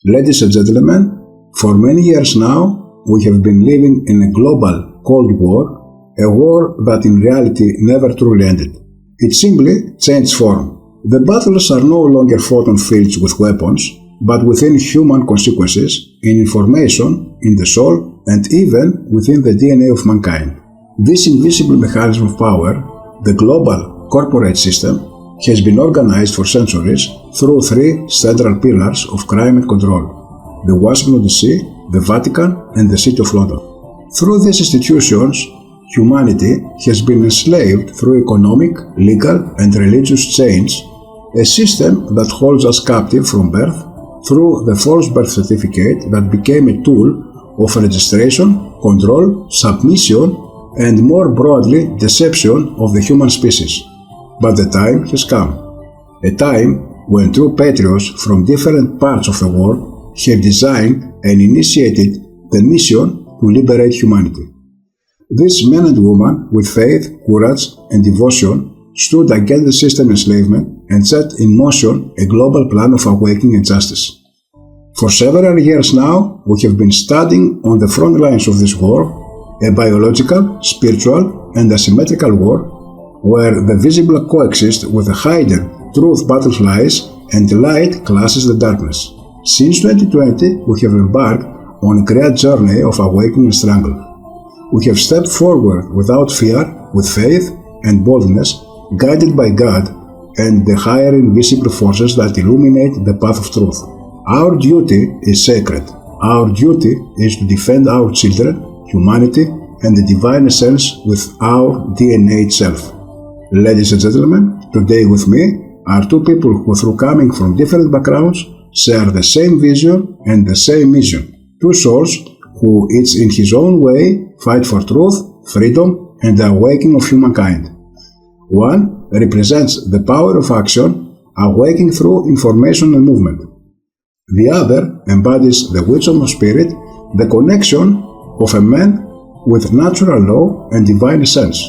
Ladies and gentlemen, for many years now, we have been living in a global Cold War, a war that in reality never truly ended. It simply changed form. The battles are no longer fought on fields with weapons, but within human consequences, in information, in the soul, and even within the DNA of mankind. This invisible mechanism of power, the global corporate system, has been organized for centuries through three central pillars of crime and control: the Washington DC, the Vatican, and the City of London. Through these institutions, humanity has been enslaved through economic, legal, and religious chains, a system that holds us captive from birth through the false birth certificate that became a tool of registration, control, submission, and more broadly, deception of the human species. But the time has come, a time when true patriots from different parts of the world have designed and initiated the mission to liberate humanity. These men and women with faith, courage, and devotion stood against the system enslavement and set in motion a global plan of awakening and justice. For several years now, we have been studying on the front lines of this war, a biological, spiritual, and asymmetrical war, where the visible coexist with the hidden truth battles lies and the light clashes the darkness. Since 2020, we have embarked on a great journey of awakening and struggle. We have stepped forward without fear, with faith and boldness, guided by God and the higher invisible forces that illuminate the path of truth. Our duty is sacred. Our duty is to defend our children, humanity, and the divine essence with our DNA itself. Ladies and gentlemen, today with me are two people who, through coming from different backgrounds, share the same vision and the same mission. Two souls who, each in his own way, fight for truth, freedom, and the awakening of humankind. One represents the power of action, awakening through information and movement. The other embodies the wisdom of spirit, the connection of a man with natural law and divine essence.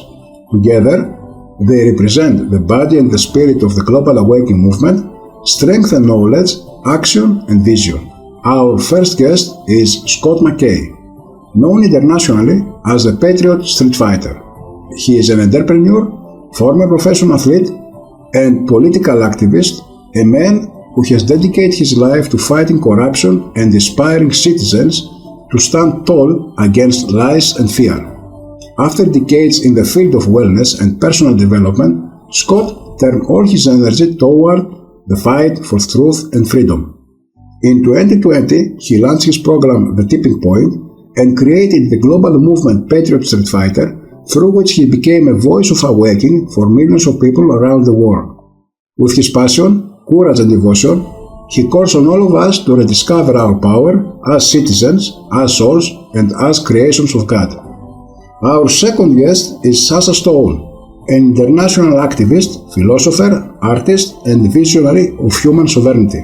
Together, they represent the body and the spirit of the global awakening movement, strength and knowledge, action and vision. Our first guest is Scott McKay, known internationally as the Patriot Street Fighter. He is an entrepreneur, former professional athlete, and political activist, a man who has dedicated his life to fighting corruption and inspiring citizens to stand tall against lies and fear. After decades in the field of wellness and personal development, Scott turned all his energy toward the fight for truth and freedom. In 2020, he launched his program The Tipping Point and created the global movement Patriot Street Fighter, through which he became a voice of awakening for millions of people around the world. With his passion, courage and devotion, he calls on all of us to rediscover our power as citizens, as souls, and as creations of God. Our second guest is Sacha, an international activist, philosopher, artist, and visionary of human sovereignty.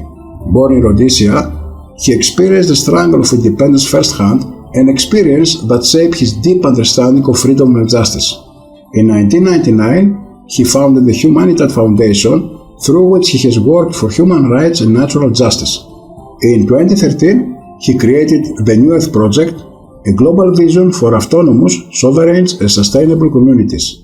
Born in Rhodesia, he experienced the struggle of independence firsthand, an experience that shaped his deep understanding of freedom and justice. In 1999, he founded the Humanitarian Foundation, through which he has worked for human rights and natural justice. In 2013, he created the New Earth Project, a global vision for autonomous, sovereign, and sustainable communities.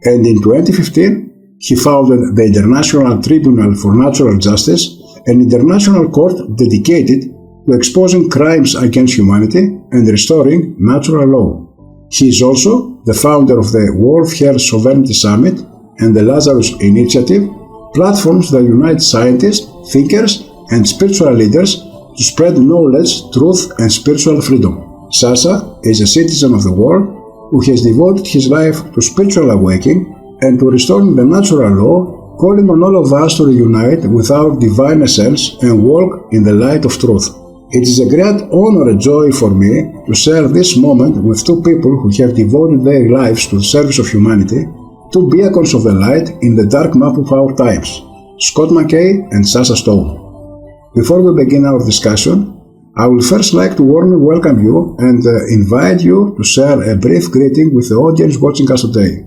And in 2015, he founded the International Tribunal for Natural Justice, an international court dedicated to exposing crimes against humanity and restoring natural law. He is also the founder of the World Health Sovereignty Summit and the Lazarus Initiative, platforms that unite scientists, thinkers, and spiritual leaders to spread knowledge, truth, and spiritual freedom. Sacha is a citizen of the world who has devoted his life to spiritual awakening and to restoring the natural law, calling on all of us to reunite with our divine essence and walk in the light of truth. It is a great honor and joy for me to share this moment with two people who have devoted their lives to the service of humanity, two beacons of the light in the dark map of our times, Scott McKay and Sacha Stone. Before we begin our discussion, I would first like to warmly welcome you and invite you to share a brief greeting with the audience watching us today.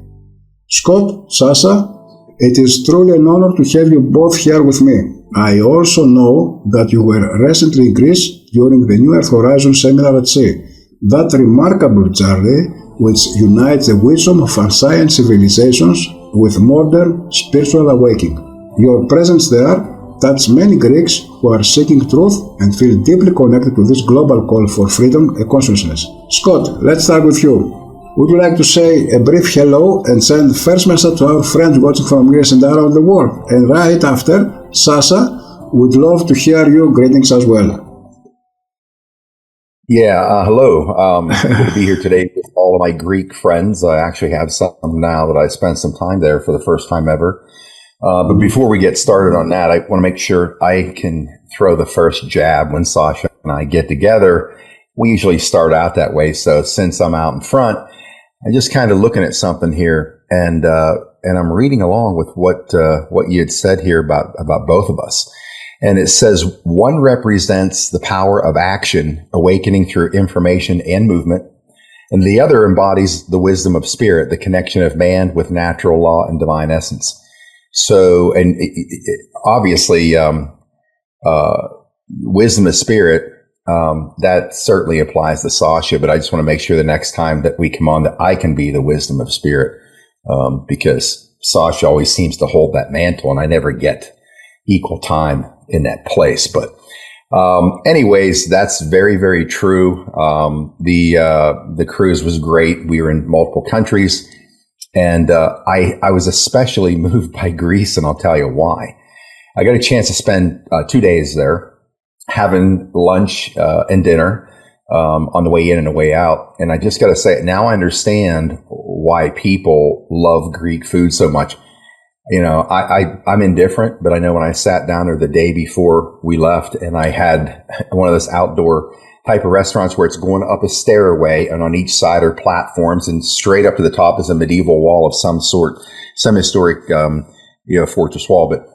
Scott, Sacha, It is truly an honor to have you both here with me. I also know that you were recently in Greece during the New Earth Horizon seminar at sea. That remarkable journey which unites the wisdom of ancient civilizations with modern spiritual awakening. Your presence there touched many Greeks who are seeking truth and feel deeply connected to this global call for freedom and consciousness. Scott, let's start with you. Would you like to say a brief hello and send first message to our friends watching from Greece and around the world? And right after, Sacha would love to hear your greetings as well. Yeah, hello. Good to be here today with all of my Greek friends. I actually have some now that I spent some time there for the first time ever. But before we get started on that, I want to make sure I can throw the first jab when Sacha and I get together. We usually start out that way. So since I'm out in front, I'm just kind of looking at something here, and I'm reading along with what you had said here about both of us. And it says, one represents the power of action, awakening through information and movement. And the other embodies the wisdom of spirit, the connection of man with natural law and divine essence. So, and obviously, wisdom of spirit, that certainly applies to Sacha, but I just want to make sure the next time that we come on that I can be the wisdom of spirit, because Sacha always seems to hold that mantle and I never get equal time in that place. But anyways, that's very, very true. The cruise was great. We were in multiple countries, and I was especially moved by Greece, and I'll tell you why. I got a chance to spend 2 days there, having lunch and dinner on the way in and the way out. And I just got to say, now I understand why people love Greek food so much. You know, I'm indifferent, but I know when I sat down there the day before we left, and I had one of those outdoor type of restaurants where it's going up a stairway, and on each side are platforms, and straight up to the top is a medieval wall of some sort, some historic, fortress wall. But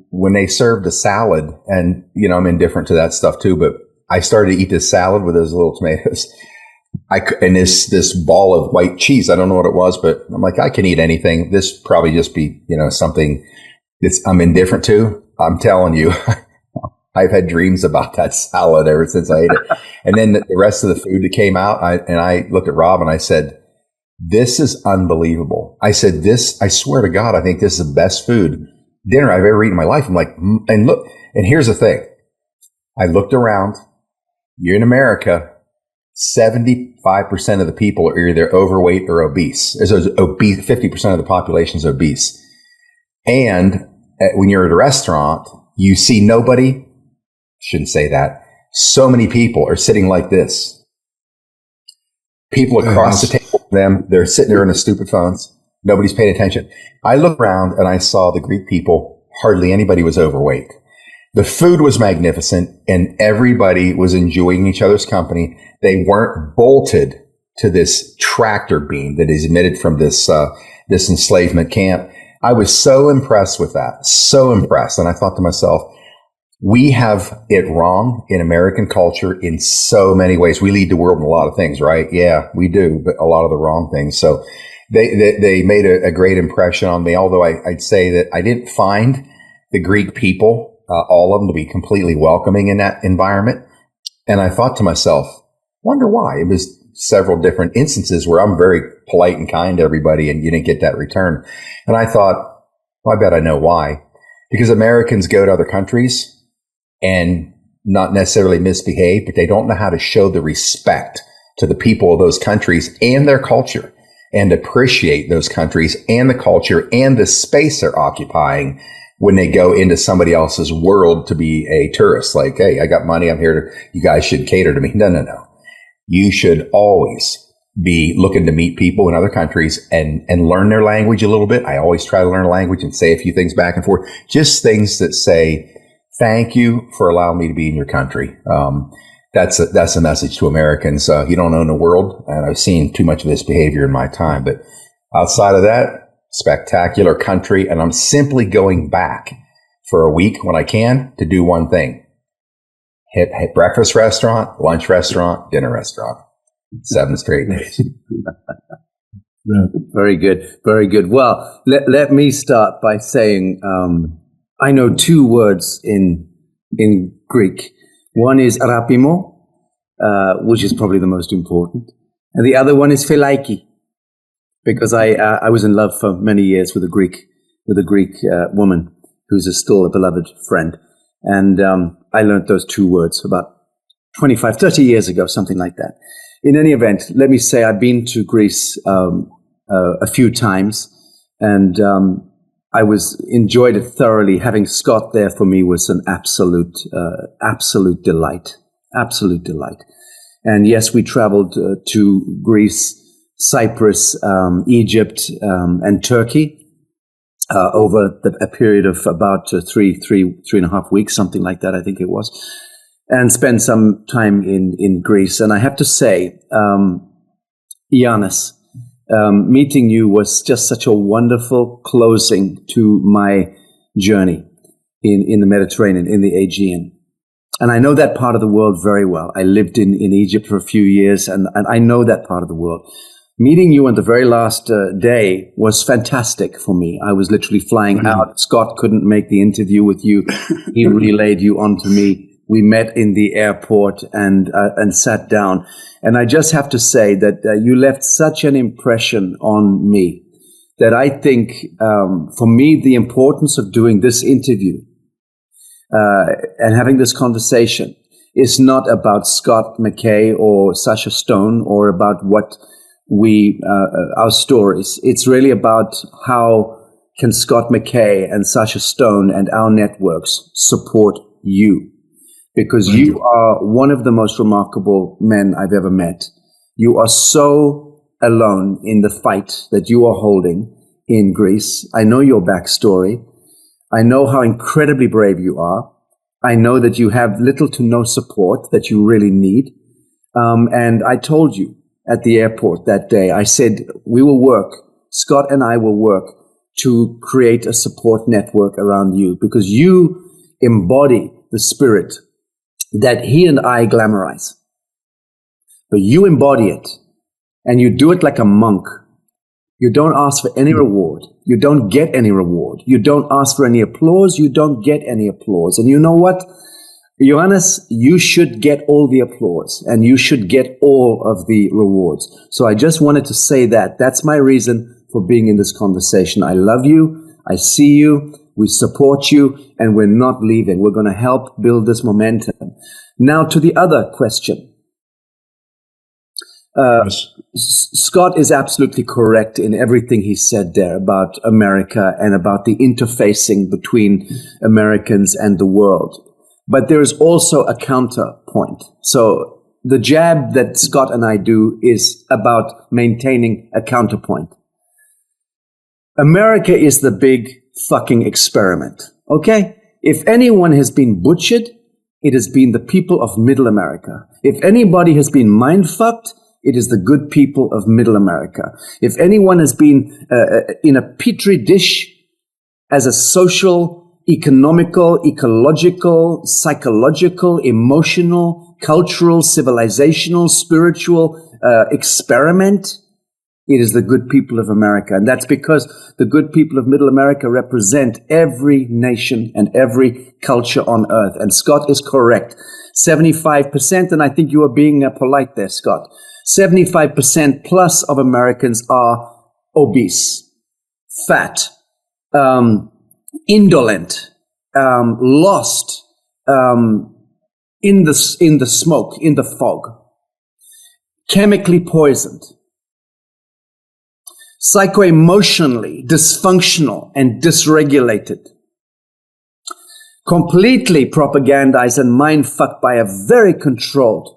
when they served the salad, and, I'm indifferent to that stuff too, but I started to eat this salad with those little tomatoes. And this ball of white cheese, I don't know what it was, but I'm like, I can eat anything. This probably just be, something I'm indifferent to. I'm telling you, I've had dreams about that salad ever since I ate it. And then the rest of the food that came out, I looked at Rob and I said, this is unbelievable. I said, I swear to God, I think this is the best dinner I've ever eaten in my life. I'm like, and look, and here's the thing. I looked around. You're in America. 75% of the people are either overweight or obese. There's obese. 50% of the population is obese. And when you're at a restaurant, you see nobody. Shouldn't say that. So many people are sitting like this. People across the table from them, they're sitting there on their stupid phones. Nobody's paying attention. I looked around and I saw the Greek people. Hardly anybody was overweight. The food was magnificent, and everybody was enjoying each other's company. They weren't bolted to this tractor beam that is emitted from this enslavement camp. I was so impressed with that, so impressed. And I thought to myself, we have it wrong in American culture in so many ways. We lead the world in a lot of things, right? Yeah, we do, but a lot of the wrong things. So they made a great impression on me, although I'd say that I didn't find the Greek people, all of them, to be completely welcoming in that environment. And I thought to myself, wonder why. It was several different instances where I'm very polite and kind to everybody, and you didn't get that return. And I thought, well, I bet I know why. Because Americans go to other countries and not necessarily misbehave, but they don't know how to show the respect to the people of those countries and their culture, and appreciate those countries and the culture and the space they're occupying when they go into somebody else's world to be a tourist. Like, hey, I got money, I'm here you guys should cater to me. No. You should always be looking to meet people in other countries and learn their language a little bit. I always try to learn a language and say a few things back and forth. Just things that say, thank you for allowing me to be in your country. That's a message to Americans. You don't own the world, and I've seen too much of this behavior in my time. But outside of that, spectacular country, and I'm simply going back for a week when I can to do one thing. Hit breakfast restaurant, lunch restaurant, dinner restaurant. 7 straight days. Yeah. Very good. Very good. Well, let me start by saying I know two words in Greek. One is rapimo, which is probably the most important, and the other one is philaiki, because I was in love for many years with a Greek woman who's still a beloved friend, and I learned those two words about 25, 30 years ago, something like that. In any event, let me say I've been to Greece a few times, and I enjoyed it thoroughly. Having Scott there for me was an absolute delight. Absolute delight. And yes, we traveled to Greece, Cyprus, Egypt, and Turkey over a period of about three and a half weeks, something like that, I think it was, and spent some time in Greece. And I have to say, Giannis, meeting you was just such a wonderful closing to my journey in the Mediterranean, in the Aegean. And I know that part of the world very well. I lived in Egypt for a few years, and I know that part of the world. Meeting you on the very last day was fantastic for me. I was literally flying out. Scott couldn't make the interview with you. He relayed you on to me. We met in the airport and sat down. And I just have to say that you left such an impression on me that I think, for me, the importance of doing this interview and having this conversation is not about Scott McKay or Sacha Stone or about what our stories. It's really about how can Scott McKay and Sacha Stone and our networks support you. Because you are one of the most remarkable men I've ever met. You are so alone in the fight that you are holding in Greece. I know your backstory. I know how incredibly brave you are. I know that you have little to no support that you really need. And I told you at the airport that day, I said, we will work, Scott and I will work to create a support network around you, because you embody the spirit that he and I glamorize. But you embody it, and you do it like a monk. You don't ask for any reward. You don't get any reward. You don't ask for any applause. You don't get any applause. And you know what? Johannes, you should get all the applause, and you should get all of the rewards. So I just wanted to say that. That's my reason for being in this conversation. I love you. I see you. We support you, and we're not leaving. We're going to help build this momentum. Now to the other question. Scott is absolutely correct in everything he said there about America and about the interfacing between Americans and the world. But there is also a counterpoint. So the jab that Scott and I do is about maintaining a counterpoint. America is the big fucking experiment, okay? If anyone has been butchered, it has been the people of Middle America. If anybody has been mind-fucked, it is the good people of Middle America. If anyone has been in a petri dish as a social, economical, ecological, psychological, emotional, cultural, civilizational, spiritual experiment, it is the good people of America. And that's because the good people of Middle America represent every nation and every culture on earth. And Scott is correct. 75%, and I think you are being polite there, Scott. 75% plus of Americans are obese, fat, indolent, lost in the smoke, in the fog, chemically poisoned, psycho-emotionally dysfunctional and dysregulated, completely propagandized and mind-fucked by a very controlled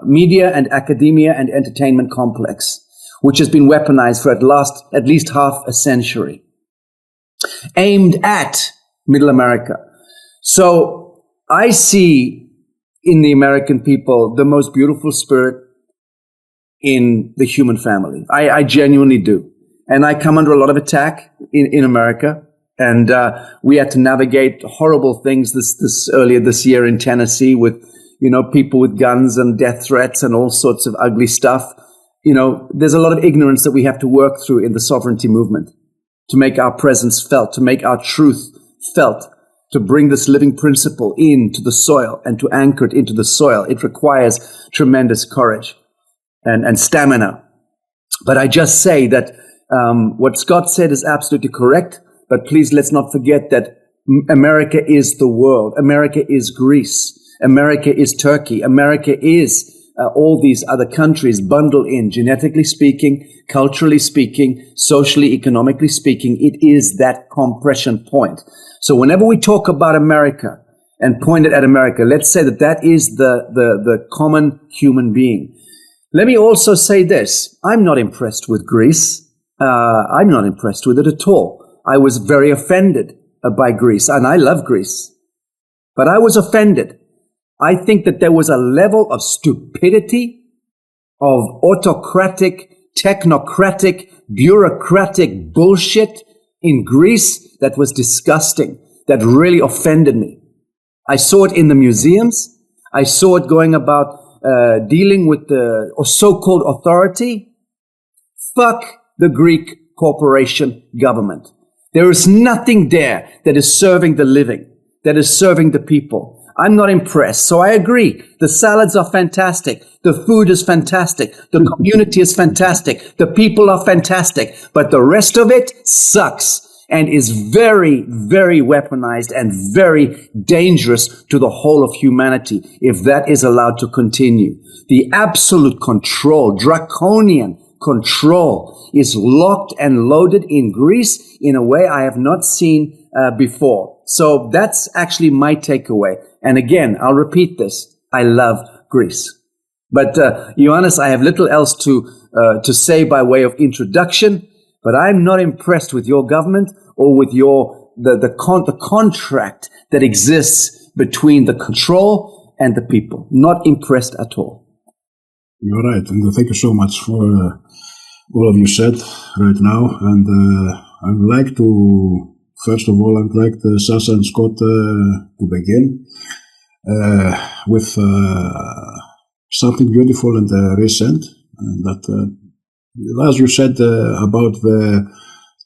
media and academia and entertainment complex, which has been weaponized for at least half a century, aimed at Middle America. So I see in the American people the most beautiful spirit in the human family. I genuinely do. And I come under a lot of attack in America. And we had to navigate horrible things this earlier this year in Tennessee with, people with guns and death threats and all sorts of ugly stuff there's a lot of ignorance that we have to work through in the sovereignty movement to make our presence felt, to make our truth felt, to bring this living principle into the soil and to anchor it into the soil. It requires tremendous courage and stamina. But I just say that what Scott said is absolutely correct, but please let's not forget that America is the world. America is Greece. America is Turkey. America is all these other countries bundled in, genetically speaking, culturally speaking, socially, economically speaking. It is that compression point. So whenever we talk about America and point it at America, let's say that that is the common human being. Let me also say this. I'm not impressed with Greece. I'm not impressed with it at all. I was very offended by Greece, and I love Greece. But I was offended. I think that there was a level of stupidity, of autocratic, technocratic, bureaucratic bullshit in Greece that was disgusting, that really offended me. I saw it in the museums. I saw it going about dealing with the so-called authority. Fuck the Greek corporation government. There is nothing there that is serving the living, that is serving the people. I'm not impressed. So I agree. The salads are fantastic. The food is fantastic. The community is fantastic. The people are fantastic. But the rest of it sucks and is very, very weaponized and very dangerous to the whole of humanity if that is allowed to continue. The absolute control, draconian control, is locked and loaded in Greece in a way I have not seen before. So that's actually my takeaway. And again, I'll repeat this. I love Greece. But Ioannis, I have little else to say by way of introduction, but I'm not impressed with your government or with the contract that exists between the control and the people. Not impressed at all. You're right. And thank you so much for all of you said right now. And I would like to, first of all, I would like Sacha and Scott to begin with something beautiful and recent. And that, as you said about the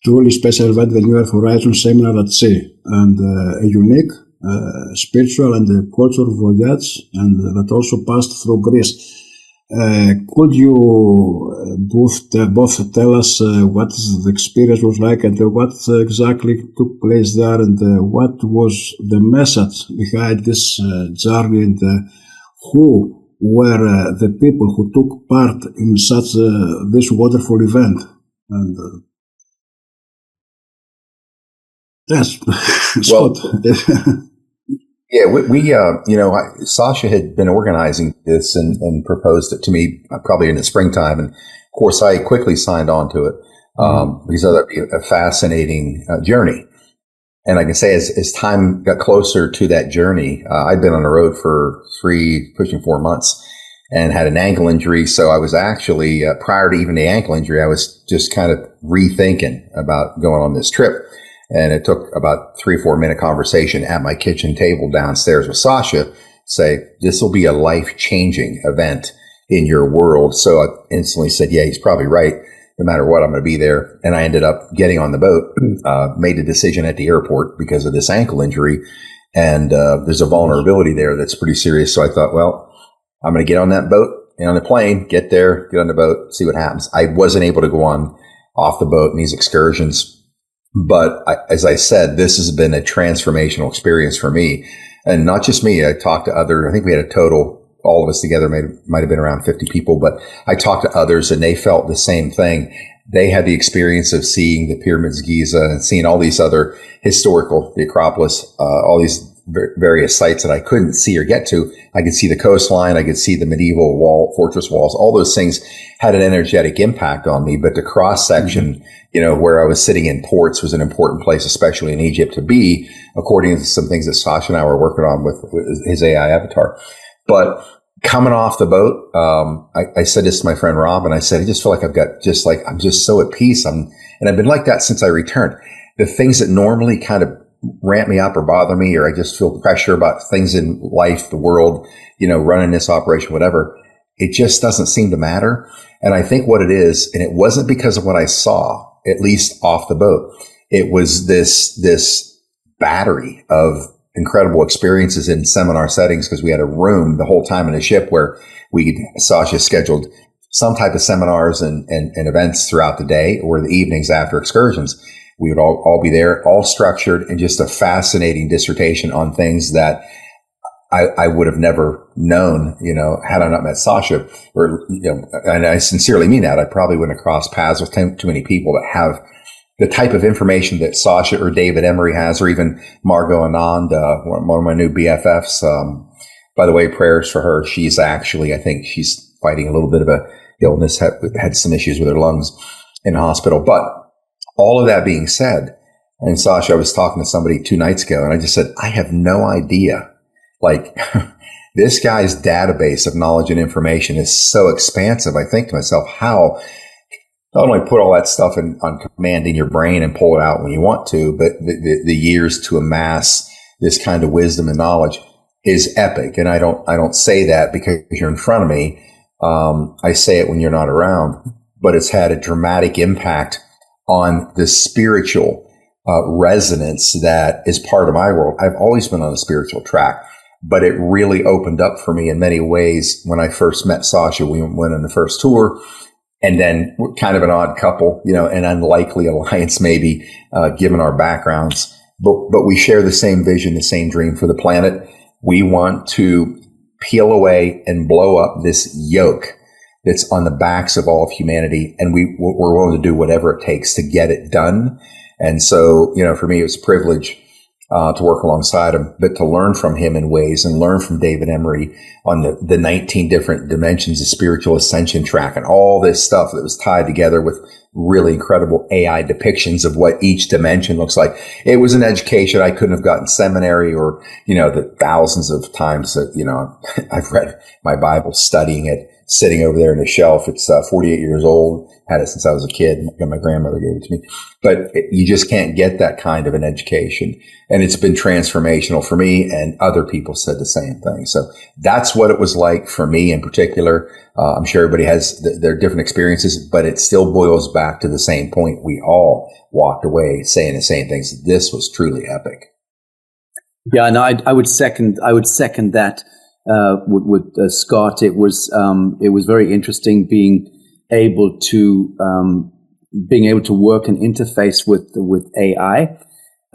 truly special event, the New Earth Horizon Seminar at Sea, and a unique spiritual and cultural voyage, and that also passed through Greece. Could you both tell us what the experience was like and what exactly took place there, and what was the message behind this journey, and who were the people who took part in such this wonderful event? And yes, well, yeah, we Sacha had been organizing this and proposed it to me probably in the springtime, and of course I quickly signed on to it because I thought it'd be a fascinating journey. And I can say as time got closer to that journey, I'd been on the road for 3, pushing 4 months, and had an ankle injury. So I was actually prior to even the ankle injury, I was just kind of rethinking about going on this trip. And it took about 3 or 4 minute conversation at my kitchen table downstairs with Sacha, say, this will be a life-changing event in your world. So I instantly said, yeah, he's probably right. No matter what, I'm going to be there. And I ended up getting on the boat, made a decision at the airport because of this ankle injury. And there's a vulnerability there that's pretty serious. So I thought, well, I'm going to get on that boat and on the plane, get there, get on the boat, see what happens. I wasn't able to go on off the boat in these excursions. But as I said, this has been a transformational experience for me, and not just me. I talked to I think we had a total, all of us together might have been around 50 people, but I talked to others and they felt the same thing. They had the experience of seeing the pyramids of Giza and seeing all these other historical, the Acropolis, all these various sites that I couldn't see or get to. I could see the coastline. I could see the medieval fortress walls. All those things had an energetic impact on me, but the cross section, where I was sitting in ports was an important place, especially in Egypt, to be, according to some things that Sacha and I were working on with his AI avatar. But coming off the boat, I said this to my friend Rob, and I said, I just feel like I'm just so at peace. And I've been like that since I returned. The things that normally kind of ramp me up or bother me, or I just feel pressure about things in life, the world, running this operation, whatever. it just doesn't seem to matter. And I think what it is, and it wasn't because of what I saw, at least off the boat, it was this battery of incredible experiences in seminar settings, because we had a room the whole time in a ship where Sacha scheduled some type of seminars and events throughout the day or the evenings after excursions. We would all be there, all structured, and just a fascinating dissertation on things that I would have never known, had I not met Sacha, and I sincerely mean that. I probably wouldn't have crossed paths with too many people that have the type of information that Sacha or David Emery has, or even Margot Anand, one of my new BFFs. By the way, prayers for her. She's actually, I think she's fighting a little bit of a illness, had some issues with her lungs in hospital. But all of that being said, and Sacha, I was talking to somebody 2 nights ago, and I just said, I have no idea. Like, this guy's database of knowledge and information is so expansive. I think to myself, how not only put all that stuff on command in your brain and pull it out when you want to, but the years to amass this kind of wisdom and knowledge is epic. And I don't say that because you're in front of me. I say it when you're not around, but it's had a dramatic impact on the spiritual resonance that is part of my world. I've always been on a spiritual track, but it really opened up for me in many ways when I first met Sacha. We went on the first tour, and then we're kind of an odd couple, an unlikely alliance maybe, given our backgrounds. But we share the same vision, the same dream for the planet. We want to peel away and blow up this yoke that's on the backs of all of humanity, and we're willing to do whatever it takes to get it done. And so, for me, it was a privilege to work alongside him, but to learn from him in ways, and learn from David Emery on the 19 different dimensions of spiritual ascension track, and all this stuff that was tied together with really incredible AI depictions of what each dimension looks like. It was an education I couldn't have gotten in seminary, or, the thousands of times that, I've read my Bible, studying it, sitting over there on a shelf. It's 48 years old. Had it since I was a kid. My grandmother gave it to me. But you just can't get that kind of an education. And it's been transformational for me, and other people said the same thing. So that's what it was like for me in particular. I'm sure everybody has their different experiences, but it still boils back to the same point. We all walked away saying the same things. This was truly epic. Yeah, no, I would second that. With Scott, it was very interesting being able to work and interface with AI.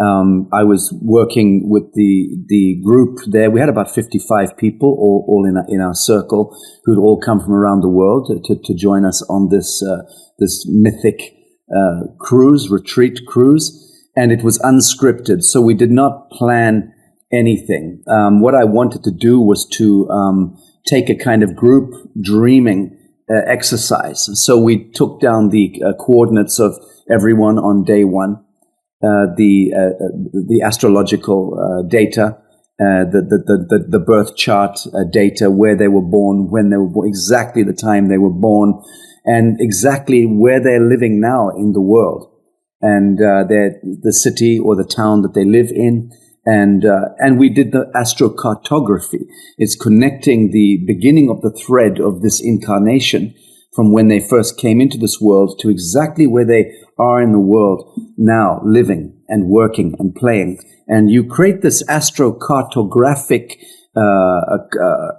I was working with the group there. We had about 55 people all in our circle, who'd all come from around the world to join us on this mythic retreat cruise, and it was unscripted, so we did not plan anything. What I wanted to do was to take a kind of group dreaming exercise. So we took down the coordinates of everyone on day one, the astrological data, the birth chart data, where they were born, when they were born, exactly the time they were born, and exactly where they're living now in the world, and the city or the town that they live in. And we did the astrocartography. It's connecting the beginning of the thread of this incarnation from when they first came into this world to exactly where they are in the world now, living and working and playing. And you create this astrocartographic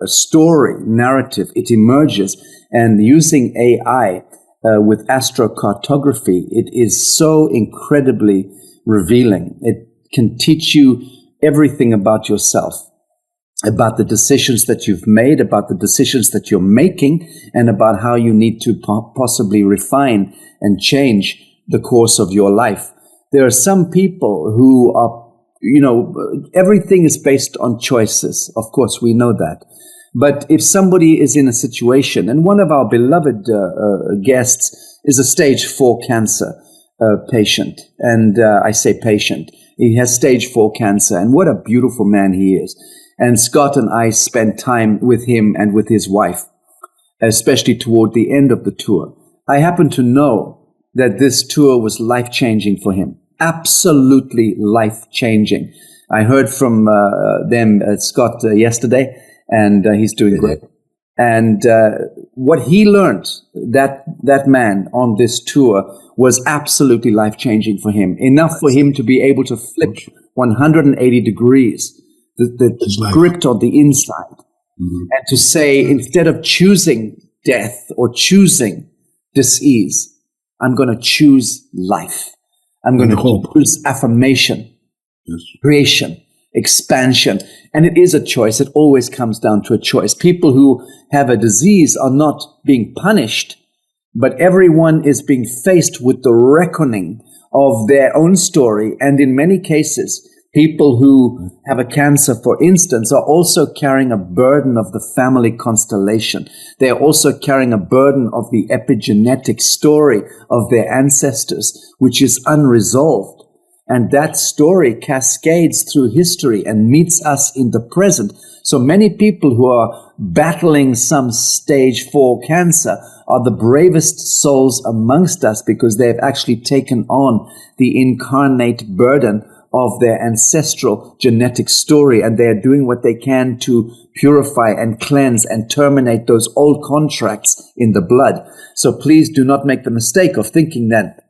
story, narrative. It emerges, and using AI with astrocartography, it is so incredibly revealing. It can teach you everything about yourself, about the decisions that you've made, about the decisions that you're making, and about how you need to possibly refine and change the course of your life. There are some people who are, everything is based on choices. Of course, we know that. But if somebody is in a situation, and one of our beloved guests is a stage 4 cancer patient, and I say patient, he has stage 4 cancer, and what a beautiful man he is. And Scott and I spent time with him and with his wife, especially toward the end of the tour. I happen to know that this tour was life-changing for him, absolutely life-changing. I heard from Scott yesterday, and he's doing great. And what he learned, that man on this tour, was absolutely life-changing for him. Enough for him to be able to flip 180 degrees the script on the inside. And to say, instead of choosing death or choosing dis-ease, I'm going to choose life. I'm going to choose affirmation, creation, expansion. And it is a choice. It always comes down to a choice. People who have a disease are not being punished, but everyone is being faced with the reckoning of their own story. And in many cases, people who have a cancer, for instance, are also carrying a burden of the family constellation. They are also carrying a burden of the epigenetic story of their ancestors, which is unresolved. And that story cascades through history and meets us in the present. So many people who are battling some stage 4 cancer are the bravest souls amongst us, because they've actually taken on the incarnate burden of their ancestral genetic story, and they are doing what they can to purify and cleanse and terminate those old contracts in the blood. So please do not make the mistake of thinking that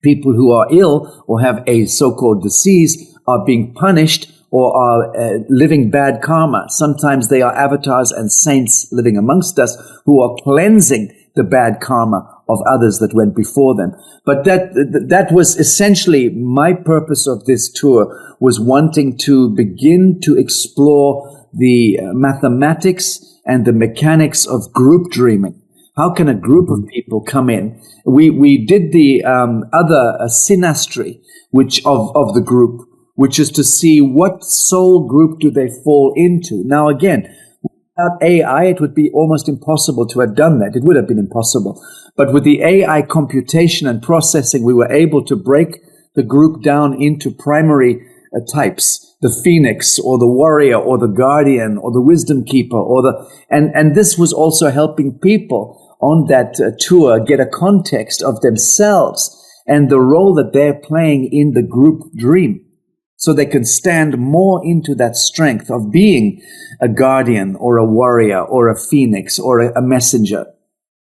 people who are ill or have a so-called disease are being punished or are living bad karma. Sometimes they are avatars and saints living amongst us who are cleansing the bad karma of others that went before them. But that was essentially my purpose of this tour, was wanting to begin to explore the mathematics and the mechanics of group dreaming. How can a group of people come in? We did the other synastry of the group, which is to see what soul group do they fall into. Now again, without AI, it would be almost impossible to have done that. It would have been impossible. But with the AI computation and processing, we were able to break the group down into primary types: the phoenix, or the warrior, or the guardian, or the wisdom keeper, and this was also helping people on that tour get a context of themselves and the role that they're playing in the group dream, so they can stand more into that strength of being a guardian or a warrior or a phoenix or a messenger.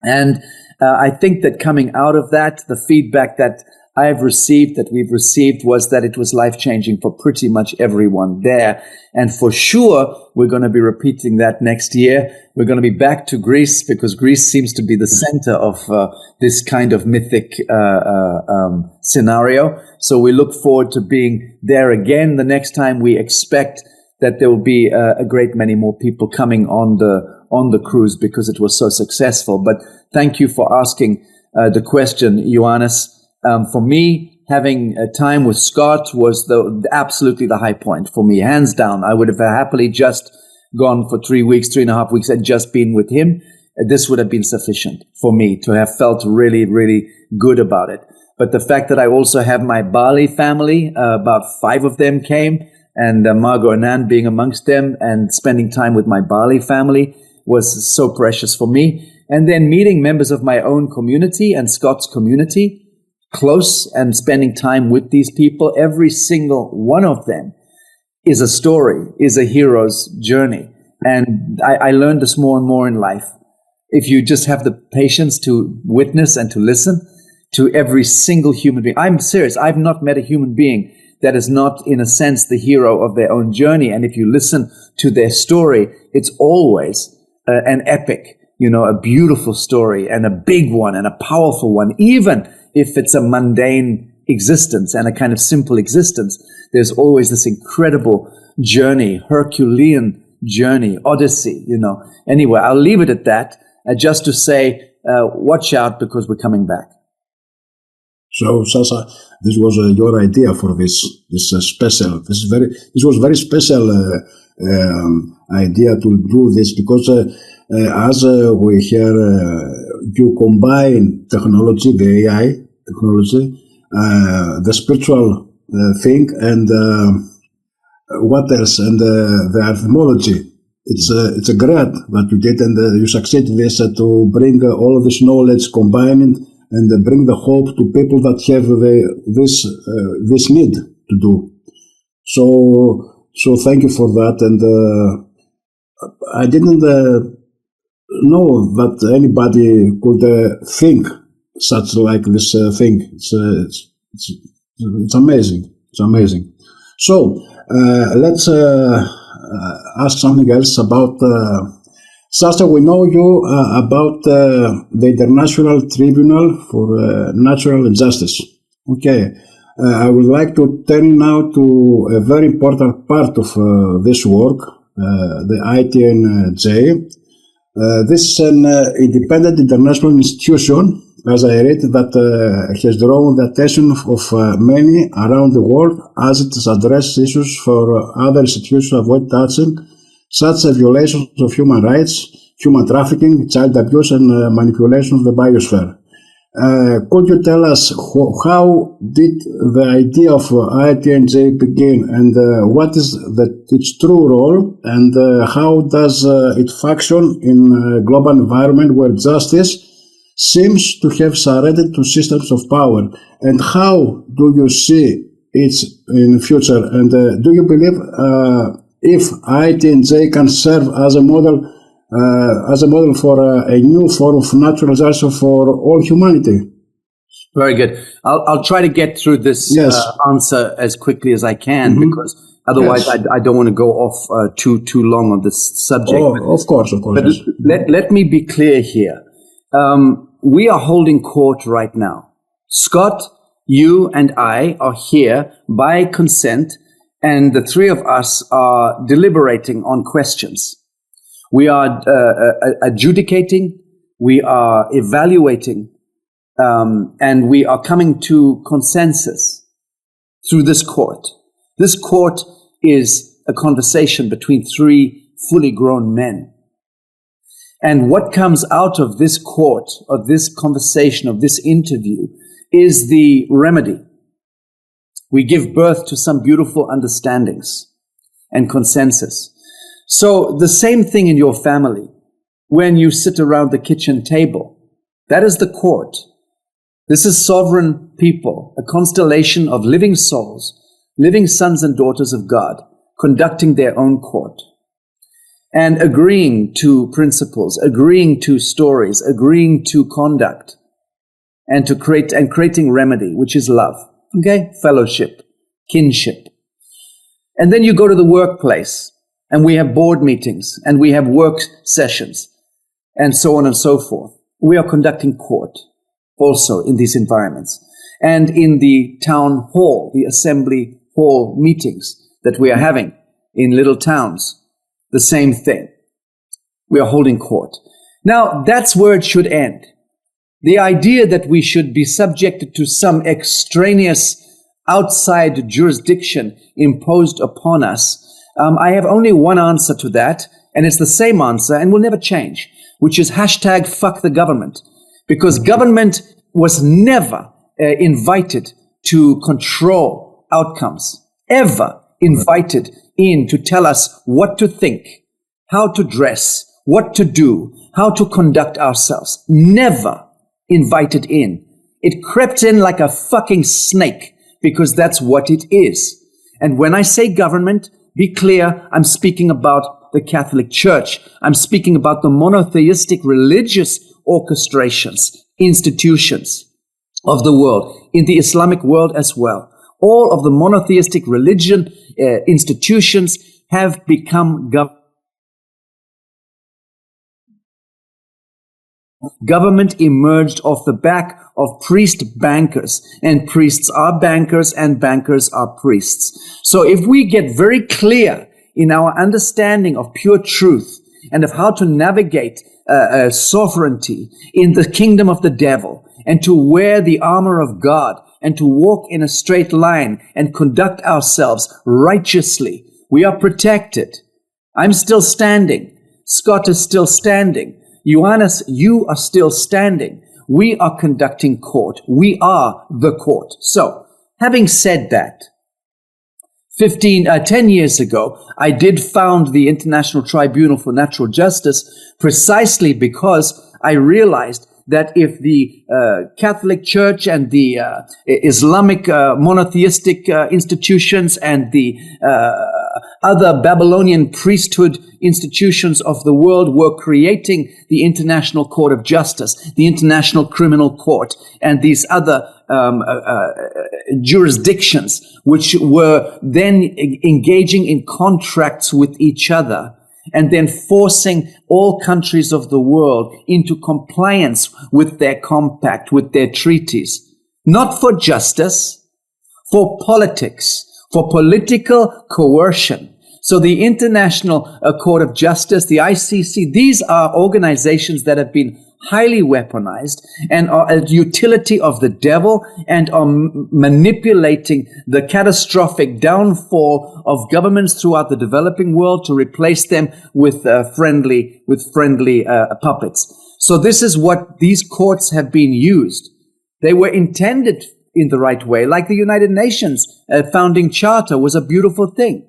And I think that coming out of that, the feedback that we've received, was that it was life-changing for pretty much everyone there. And for sure, we're going to be repeating that next year. We're going to be back to Greece, because Greece seems to be the center of this kind of mythic scenario. So we look forward to being there again the next time. We expect that there will be a great many more people coming on the cruise, because it was so successful. But thank you for asking the question, Ioannis. For me, having a time with Scott was absolutely the high point for me, hands down. I would have happily just gone for 3.5 weeks and just been with him. This would have been sufficient for me to have felt really, really good about it. But the fact that I also have my Bali family, about 5 of them came, and Margot and Ann being amongst them, and spending time with my Bali family was so precious for me. And then meeting members of my own community and Scott's community close, and spending time with these people, every single one of them is a story, is a hero's journey. And I learned this more and more in life. If you just have the patience to witness and to listen to every single human being. I'm serious. I've not met a human being that is not, in a sense, the hero of their own journey. And if you listen to their story, it's always an epic, a beautiful story, and a big one, and a powerful one. Even if it's a mundane existence and a kind of simple existence, there's always this incredible journey, Herculean journey, Odyssey, Anyway, I'll leave it at that, just to say, watch out, because we're coming back. So, Sacha, this was your idea for this special. This was very special idea to do this, because as we hear, you combine technology, the AI technology, the spiritual thing, and what else, and the etymology. It's a great what you did, and you succeeded this to bring all of this knowledge combined and bring the hope to people that have this need to do. So thank you for that. And I didn't know that anybody could think such like this thing. It's amazing. It's amazing. So let's ask something else about Sacha. We know you about the International Tribunal for Natural Justice. Okay. I would like to turn now to a very important part of this work, the ITNJ. This is an independent international institution, as I read, that has drawn the attention of many around the world as it addresses issues for other institutions to avoid touching, such as violations of human rights, human trafficking, child abuse, and manipulation of the biosphere. Could you tell us how did the idea of ITNJ begin, and what is its true role, and how does it function in a global environment where justice seems to have surrendered to systems of power, and how do you see it in the future, and do you believe if ITNJ can serve as a model for a new form of natural justice for all humanity? Very good. I'll try to get through this answer as quickly as I can, because otherwise I don't want to go off too long on this subject. Oh, of course. But let me be clear here. We are holding court right now. Scott, you and I are here by consent, and the three of us are deliberating on questions. We are adjudicating, we are evaluating, and we are coming to consensus through this court. This court is a conversation between three fully grown men. And what comes out of this court, of this conversation, of this interview, is the remedy. We give birth to some beautiful understandings and consensus. So the same thing in your family. When you sit around the kitchen table, that is the court. This is sovereign people, a constellation of living souls, living sons and daughters of God, conducting their own court and agreeing to principles, agreeing to stories, agreeing to conduct, and creating remedy, which is love. Okay? Fellowship, kinship. And then you go to the workplace, and we have board meetings, and we have work sessions, and so on and so forth. We are conducting court also in these environments. And in the town hall, the assembly hall meetings that we are having in little towns, the same thing. We are holding court. Now, that's where it should end. The idea that we should be subjected to some extraneous outside jurisdiction imposed upon us, I have only one answer to that, and it's the same answer and will never change, which is #fuck the government. Because government was never invited to control outcomes, ever invited in to tell us what to think, how to dress, what to do, how to conduct ourselves. Never invited in. It crept in like a fucking snake, because that's what it is. And when I say government, be clear, I'm speaking about the Catholic Church. I'm speaking about the monotheistic religious orchestrations, institutions of the world, in the Islamic world as well. All of the monotheistic religion institutions have become Government emerged off the back of priest bankers, and priests are bankers, and bankers are priests. So if we get very clear in our understanding of pure truth and of how to navigate sovereignty in the kingdom of the devil, and to wear the armor of God, and to walk in a straight line and conduct ourselves righteously, we are protected. I'm still standing. Scott is still standing. Johannes, you are still standing. We are conducting court. We are the court. So, having said that, 10 years ago, I did found the International Tribunal for Natural Justice precisely because I realized that if the Catholic Church and the Islamic monotheistic institutions and the other Babylonian priesthood institutions of the world were creating the International Court of Justice, the International Criminal Court, and these other jurisdictions, which were then engaging in contracts with each other, and then forcing all countries of the world into compliance with their compact, with their treaties, not for justice, for politics, for political coercion. So the International Court of Justice, the ICC, these are organizations that have been highly weaponized and are a utility of the devil and are manipulating the catastrophic downfall of governments throughout the developing world to replace them with friendly puppets. So this is what these courts have been used. They were intended in the right way, like the United Nations founding charter was a beautiful thing.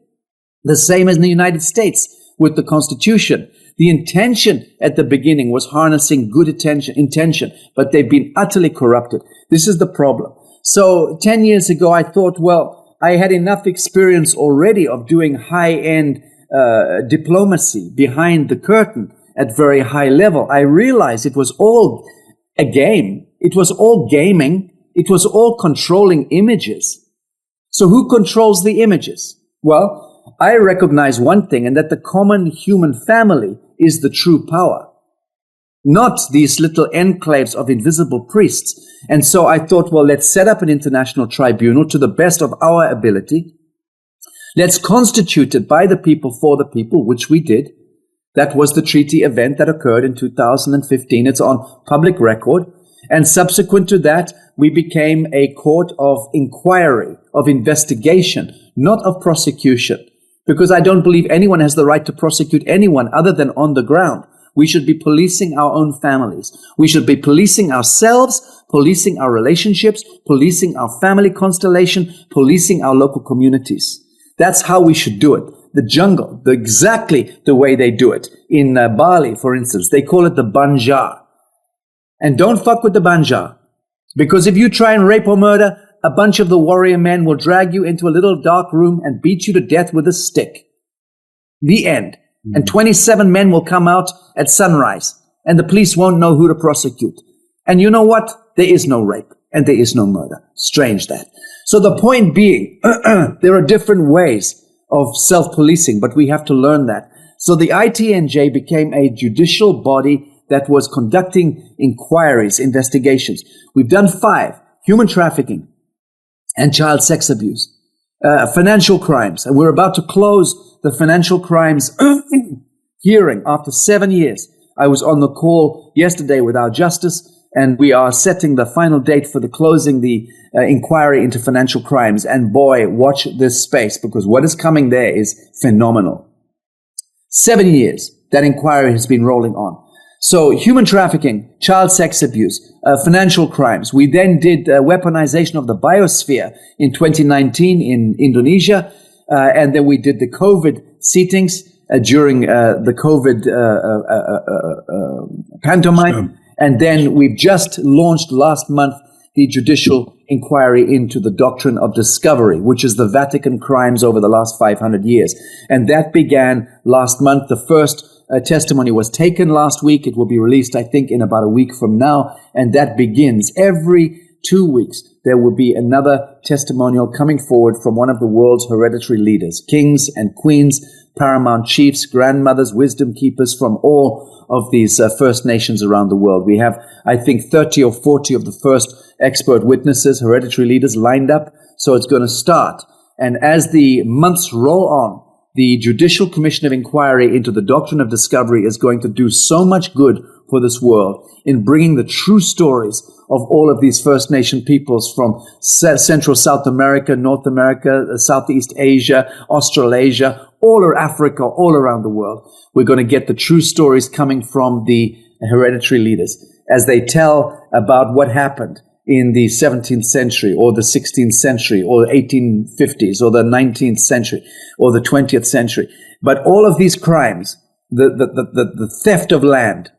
The same as in the United States with the Constitution. The intention at the beginning was harnessing good intention, but they've been utterly corrupted. This is the problem. So 10 years ago, I thought, well, I had enough experience already of doing high-end diplomacy behind the curtain at very high level. I realized it was all a game. It was all gaming. It was all controlling images. So who controls the images? Well, I recognize one thing, and that the common human family is the true power, not these little enclaves of invisible priests. And so I thought, well, let's set up an international tribunal to the best of our ability. Let's constitute it by the people for the people, which we did. That was the treaty event that occurred in 2015. It's on public record. And subsequent to that, we became a court of inquiry, of investigation, not of prosecution. Because I don't believe anyone has the right to prosecute anyone other than on the ground. We should be policing our own families. We should be policing ourselves, policing our relationships, policing our family constellation, policing our local communities. That's how we should do it. The jungle, exactly the way they do it. In Bali, for instance, they call it the banjar. And don't fuck with the banjar. Because if you try and rape or murder, a bunch of the warrior men will drag you into a little dark room and beat you to death with a stick. The end. And 27 men will come out at sunrise, and the police won't know who to prosecute. And you know what? There is no rape, and there is no murder. Strange that. So the point being, there are different ways of self-policing, but we have to learn that. So the ITNJ became a judicial body that was conducting inquiries, investigations. We've done 5: human trafficking and child sex abuse, financial crimes. And we're about to close the financial crimes hearing after 7 years. I was on the call yesterday with our justice, and we are setting the final date for the closing the inquiry into financial crimes. And boy, watch this space, because what is coming there is phenomenal. 7 years that inquiry has been rolling on. So human trafficking, child sex abuse, financial crimes. We then did weaponization of the biosphere in 2019 in Indonesia. And then we did the COVID sittings during the COVID pantomime. Sure. And then we've just launched last month the judicial inquiry into the doctrine of discovery, which is the Vatican crimes over the last 500 years. And that began last month. The first testimony was taken last week. It will be released, I think, in about a week from now. And that begins every 2 weeks. There will be another testimonial coming forward from one of the world's hereditary leaders, kings and queens, paramount chiefs, grandmothers, wisdom keepers from all of these First Nations around the world. We have, I think, 30 or 40 of the first expert witnesses, hereditary leaders lined up. So it's going to start. And as the months roll on, the Judicial Commission of Inquiry into the Doctrine of Discovery is going to do so much good for this world in bringing the true stories of all of these First Nation peoples from Central South America, North America, Southeast Asia, Australasia, all over Africa, all around the world. We're going to get the true stories coming from the hereditary leaders as they tell about what happened in the 17th century or the 16th century or the 1850s or the 19th century or the 20th century. But all of these crimes, the theft of land,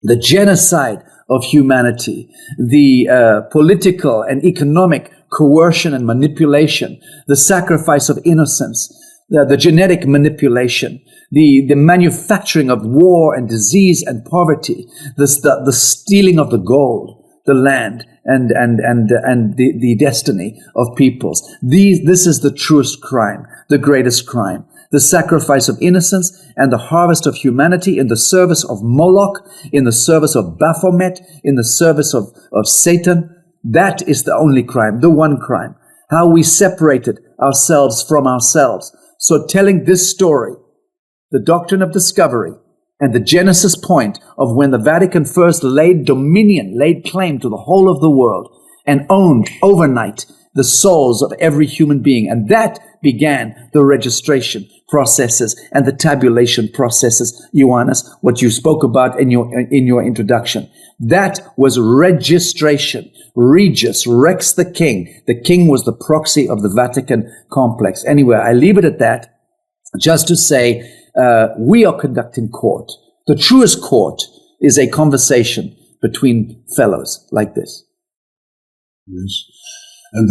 the genocide of humanity, the political and economic coercion and manipulation, the sacrifice of innocence, the genetic manipulation, the manufacturing of war and disease and poverty, the stealing of the gold, the land, and the destiny of peoples. This is the truest crime, the greatest crime. The sacrifice of innocence and the harvest of humanity in the service of Moloch, in the service of Baphomet, in the service of Satan. That is the only crime, the one crime. How we separated ourselves from ourselves. So telling this story, the doctrine of discovery, and the genesis point of when the Vatican first laid claim to the whole of the world and owned overnight the souls of every human being. And that began the registration processes and the tabulation processes, Ioannis, what you spoke about in your introduction. That was registration. Regis, Rex the king. The king was the proxy of the Vatican complex. Anyway, I leave it at that just to say we are conducting court. The truest court is a conversation between fellows like this. Yes. And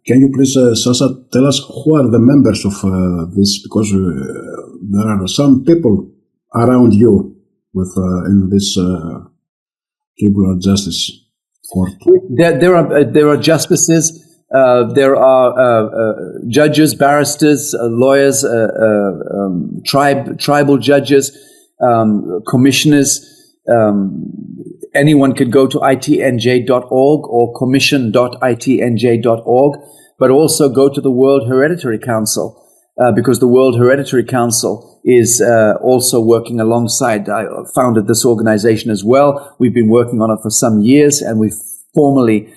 can you please, Sacha, tell us who are the members of this? Because there are some people around you with in this tribunal justice court. There are justices. There are judges, barristers, lawyers, tribal judges, commissioners. Anyone could go to itnj.org or commission.itnj.org, but also go to the World Hereditary Council, because the World Hereditary Council is also working alongside. I founded this organization as well. We've been working on it for some years, and we've formally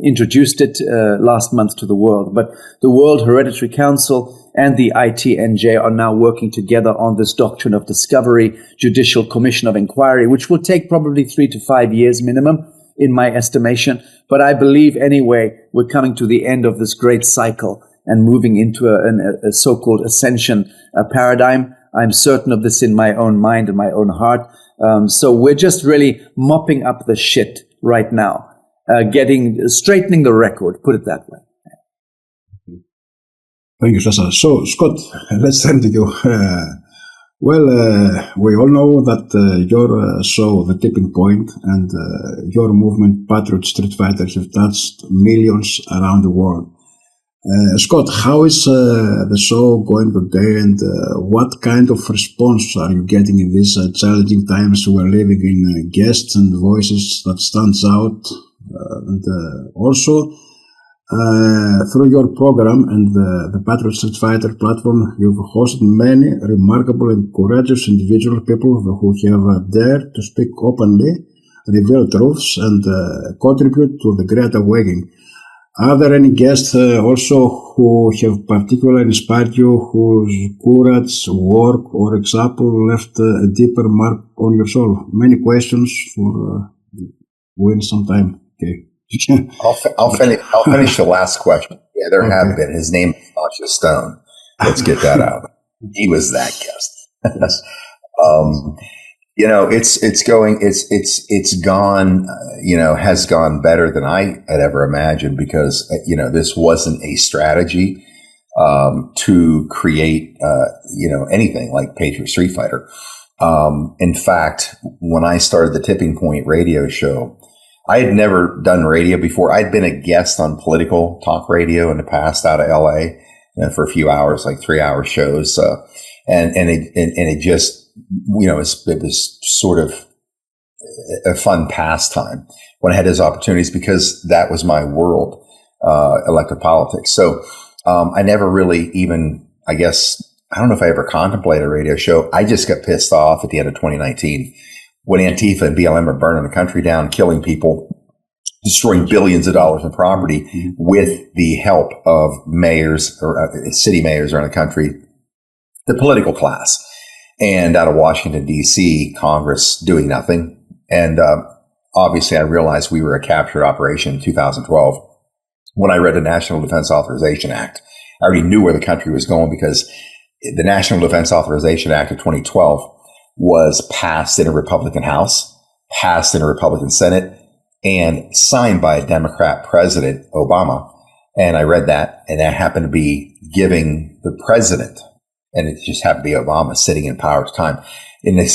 introduced it last month to the world. But the World Hereditary Council and the ITNJ are now working together on this doctrine of discovery, judicial commission of inquiry, which will take probably 3 to 5 years minimum, in my estimation. But I believe anyway, we're coming to the end of this great cycle and moving into a so-called ascension paradigm. I'm certain of this in my own mind and my own heart. So we're just really mopping up the shit right now, straightening the record, put it that way. Thank you, Sacha. So, Scott, let's turn to you. We all know that your show, The Tipping Point, and your movement, Patriot Street Fighters, have touched millions around the world. Scott, how is the show going today, and what kind of response are you getting in these challenging times we're living in? Guests and voices that stands out, and also through your program and the Patriot Street Fighter platform, you've hosted many remarkable and courageous individual people who have dared to speak openly, reveal truths, and contribute to the Great Awakening. Are there any guests also who have particularly inspired you, whose courage, work, or example left a deeper mark on your soul? Many questions for win some time. Okay. I'll finish the last question. Yeah, there have been. His name is Sacha Stone. Let's get that out. He was that guest. It's gone, has gone better than I had ever imagined, because, this wasn't a strategy, to create, anything like Patriot Street Fighter. In fact, when I started the Tipping Point radio show, I had never done radio before. I'd been a guest on political talk radio in the past out of LA, for a few hours, like 3-hour shows. And it just, it was sort of a fun pastime when I had those opportunities, because that was my world, elected politics. So, I never really even, I don't know if I ever contemplated a radio show. I just got pissed off at the end of 2019 when Antifa and BLM are burning the country down, killing people, destroying billions of dollars in property with the help of mayors or city mayors around the country, the political class. And out of Washington, D.C., Congress doing nothing. And obviously, I realized we were a captured operation in 2012. When I read the National Defense Authorization Act, I already knew where the country was going, because the National Defense Authorization Act of 2012 was passed in a Republican House, passed in a Republican Senate, and signed by a Democrat President, Obama. And I read that, and that happened to be giving the president, and it just happened to be Obama sitting in power at the time, in a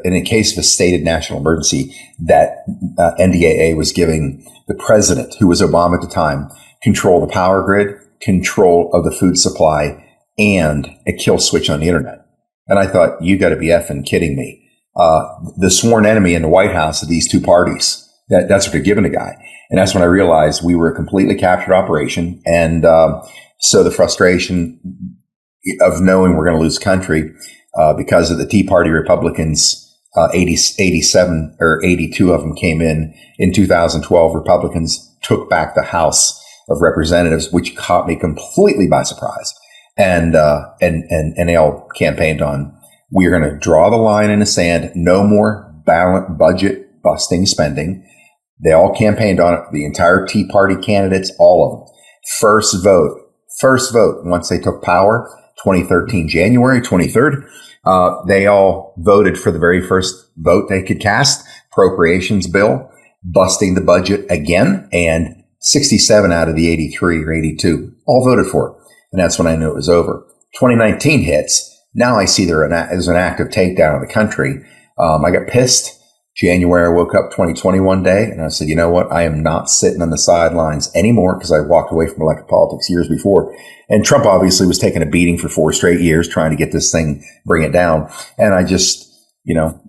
in a case of a stated national emergency, that NDAA was giving the president, who was Obama at the time, control of the power grid, control of the food supply, and a kill switch on the internet. And I thought, you got to be effing kidding me. The sworn enemy in the White House of these two parties, that's what they're giving the guy. And that's when I realized we were a completely captured operation. And so the frustration of knowing we're going to lose the country because of the Tea Party Republicans, 87 or 82 of them came in 2012. Republicans took back the House of Representatives, which caught me completely by surprise. And they all campaigned on, we are going to draw the line in the sand, no more budget busting spending. They all campaigned on it, the entire Tea Party candidates, all of them. First vote, once they took power, 2013, January 23rd, they all voted for the very first vote they could cast, appropriations bill, busting the budget again, and 67 out of the 83 or 82 all voted for it. And that's when I knew it was over. 2019 hits. Now I see there's an active takedown of the country. I got pissed. January, I woke up 2021 day, and I said, you know what? I am not sitting on the sidelines anymore, because I walked away from elected politics years before. And Trump obviously was taking a beating for 4 straight years trying to get this thing, bring it down. And I just,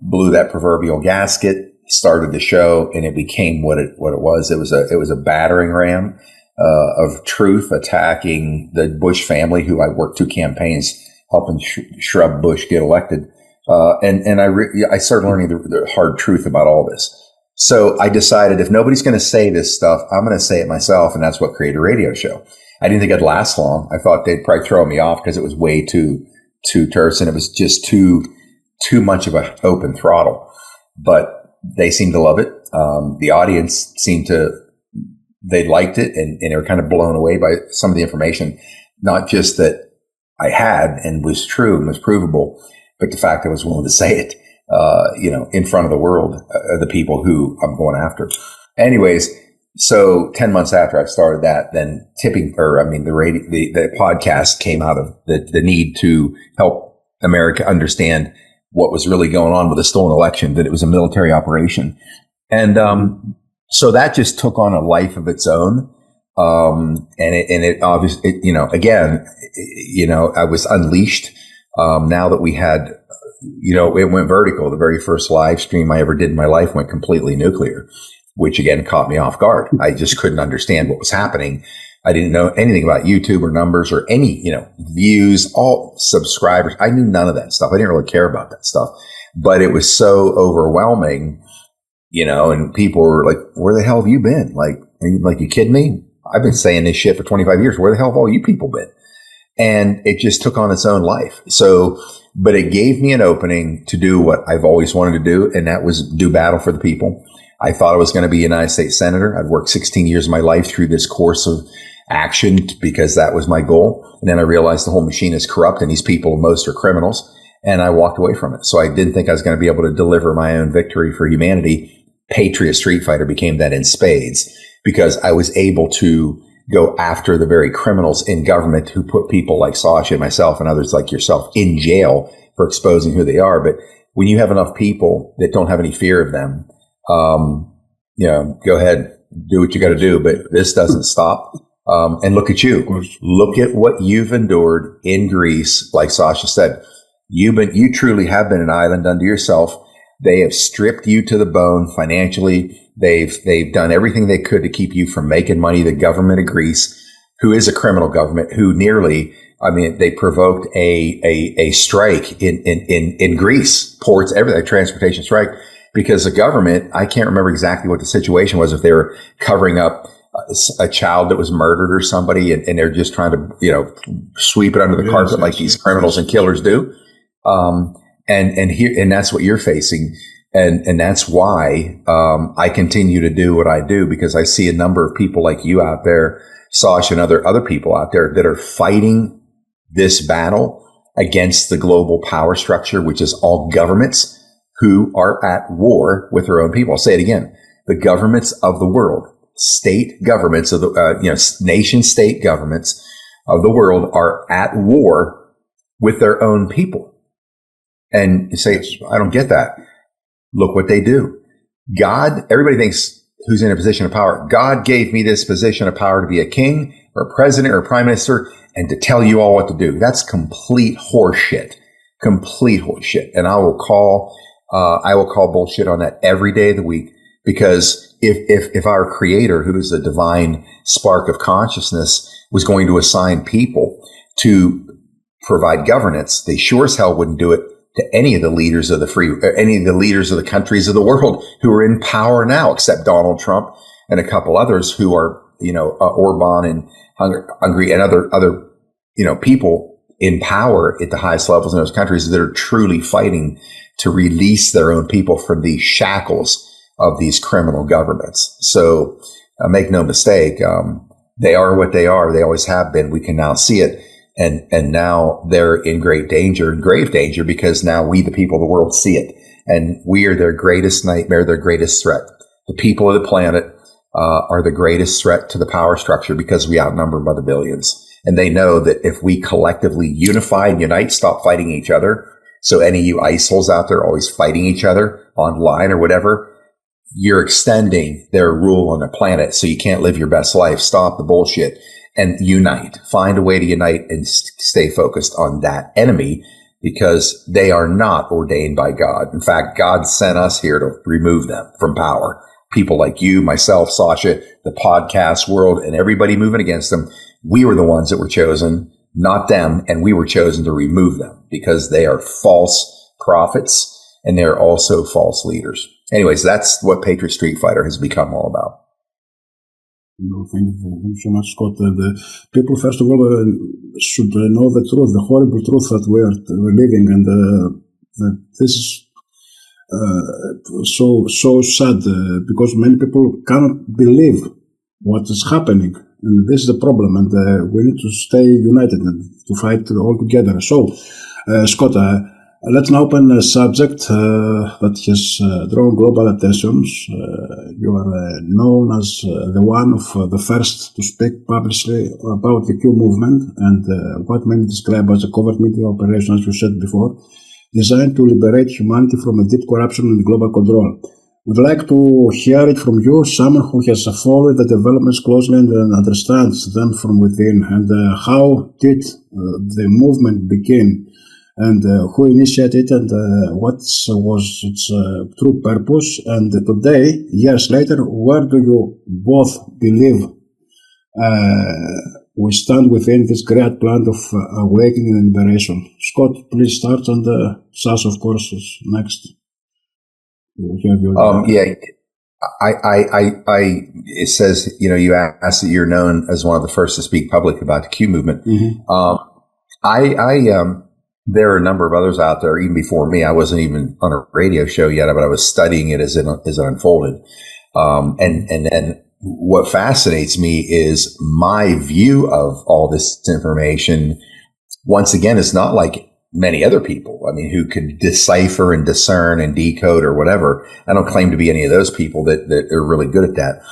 blew that proverbial gasket, started the show, and it became what it was. It was a battering ram of truth attacking the Bush family, who I worked 2 campaigns helping shrub Bush get elected. And I started learning the hard truth about all this. So I decided, if nobody's going to say this stuff, I'm going to say it myself. And that's what created a radio show. I didn't think I'd last long. I thought they'd probably throw me off because it was way too terse, and it was just too much of an open throttle. But they seemed to love it. The audience they liked it, and they were kind of blown away by some of the information, not just that I had and was true and was provable, but the fact I was willing to say it, in front of the world, the people who I'm going after. Anyways, so 10 months after I started that, then the podcast came out of the need to help America understand what was really going on with the stolen election, that it was a military operation. And so that just took on a life of its own. And it obviously, I was unleashed. Now that we had, it went vertical. The very first live stream I ever did in my life went completely nuclear, which again caught me off guard. I just couldn't understand what was happening. I didn't know anything about YouTube or numbers or any, views, all subscribers. I knew none of that stuff. I didn't really care about that stuff, but it was so overwhelming, and people were like, where the hell have you been? Like, are you kidding me? I've been saying this shit for 25 years. Where the hell have all you people been? And it just took on its own life. So, but it gave me an opening to do what I've always wanted to do, and that was do battle for the people. I thought I was going to be a United States Senator. I'd worked 16 years of my life through this course of action because that was my goal. And then I realized the whole machine is corrupt, and these people, most are criminals. And I walked away from it. So I didn't think I was going to be able to deliver my own victory for humanity. Patriot Street Fighter became that in spades, because I was able to go after the very criminals in government who put people like Sacha and myself and others like yourself in jail for exposing who they are. But when you have enough people that don't have any fear of them, go ahead, do what you got to do. But this doesn't stop. And look at you. Look at what you've endured in Greece. Like Sacha said, you truly have been an island unto yourself. They have stripped you to the bone financially. They've done everything they could to keep you from making money. The government of Greece, who is a criminal government, who they provoked a strike in Greece, ports, everything, transportation strike, because the government, I can't remember exactly what the situation was, if they were covering up a child that was murdered or somebody, and they're just trying to, sweep it under the carpet like these criminals and killers do. And that's what you're facing. And that's why, I continue to do what I do, because I see a number of people like you out there, Sacha, and other people out there that are fighting this battle against the global power structure, which is all governments who are at war with their own people. I'll say it again. The governments of the world state governments of the, nation state governments of the world are at war with their own people. And you say, I don't get that. Look what they do. God, everybody thinks who's in a position of power. God gave me this position of power to be a king or a president or a prime minister and to tell you all what to do. That's complete horseshit. Complete horseshit. And I will call bullshit on that every day of the week, because if our creator, who is a divine spark of consciousness, was going to assign people to provide governance, they sure as hell wouldn't do it to any of the leaders of the countries of the world who are in power now, except Donald Trump and a couple others who are, Orban and Hungary and other, people in power at the highest levels in those countries that are truly fighting to release their own people from the shackles of these criminal governments. So make no mistake, they are what they are. They always have been. We can now see it. And now they're in grave danger, because now we, the people of the world, see it. And we are their greatest nightmare, their greatest threat. The people of the planet are the greatest threat to the power structure, because we outnumber by the billions. And they know that if we collectively unify and unite, stop fighting each other. So any of you iceholes out there always fighting each other online or whatever, you're extending their rule on the planet. So you can't live your best life. Stop the bullshit. And unite. Find a way to unite and stay focused on that enemy, because they are not ordained by God. In fact, God sent us here to remove them from power. People like you, myself, Sacha, the podcast world, and everybody moving against them. We were the ones that were chosen, not them, and we were chosen to remove them because they are false prophets and they're also false leaders. Anyways, that's what Patriot Street Fighter has become all about. Thank you so much, Scott. The people, first of all, should know the truth, the horrible truth that we're living, and this is so sad, because many people cannot believe what is happening, and this is the problem, and we need to stay united and to fight all together. So, Scott, let's now open a subject that has drawn global attention. You are known as the one of the first to speak publicly about the Q movement and what many describe as a covert media operation, as you said before, designed to liberate humanity from a deep corruption and global control. We'd like to hear it from you, someone who has followed the developments closely and understands them from within. And how did the movement begin? And who initiated it, and what was its true purpose? And today, years later, where do you both believe we stand within this great plan of awakening and liberation? Scott, please start, and Sacha, of course, is next. It says, you asked that you're known as one of the first to speak publicly about the Q movement. Mm-hmm. There are a number of others out there, even before me. I wasn't even on a radio show yet, but I was studying it as it unfolded. And what fascinates me is my view of all this information. Once again, is not like many other people. I mean, who can decipher and discern and decode or whatever. I don't claim to be any of those people that are really good at that.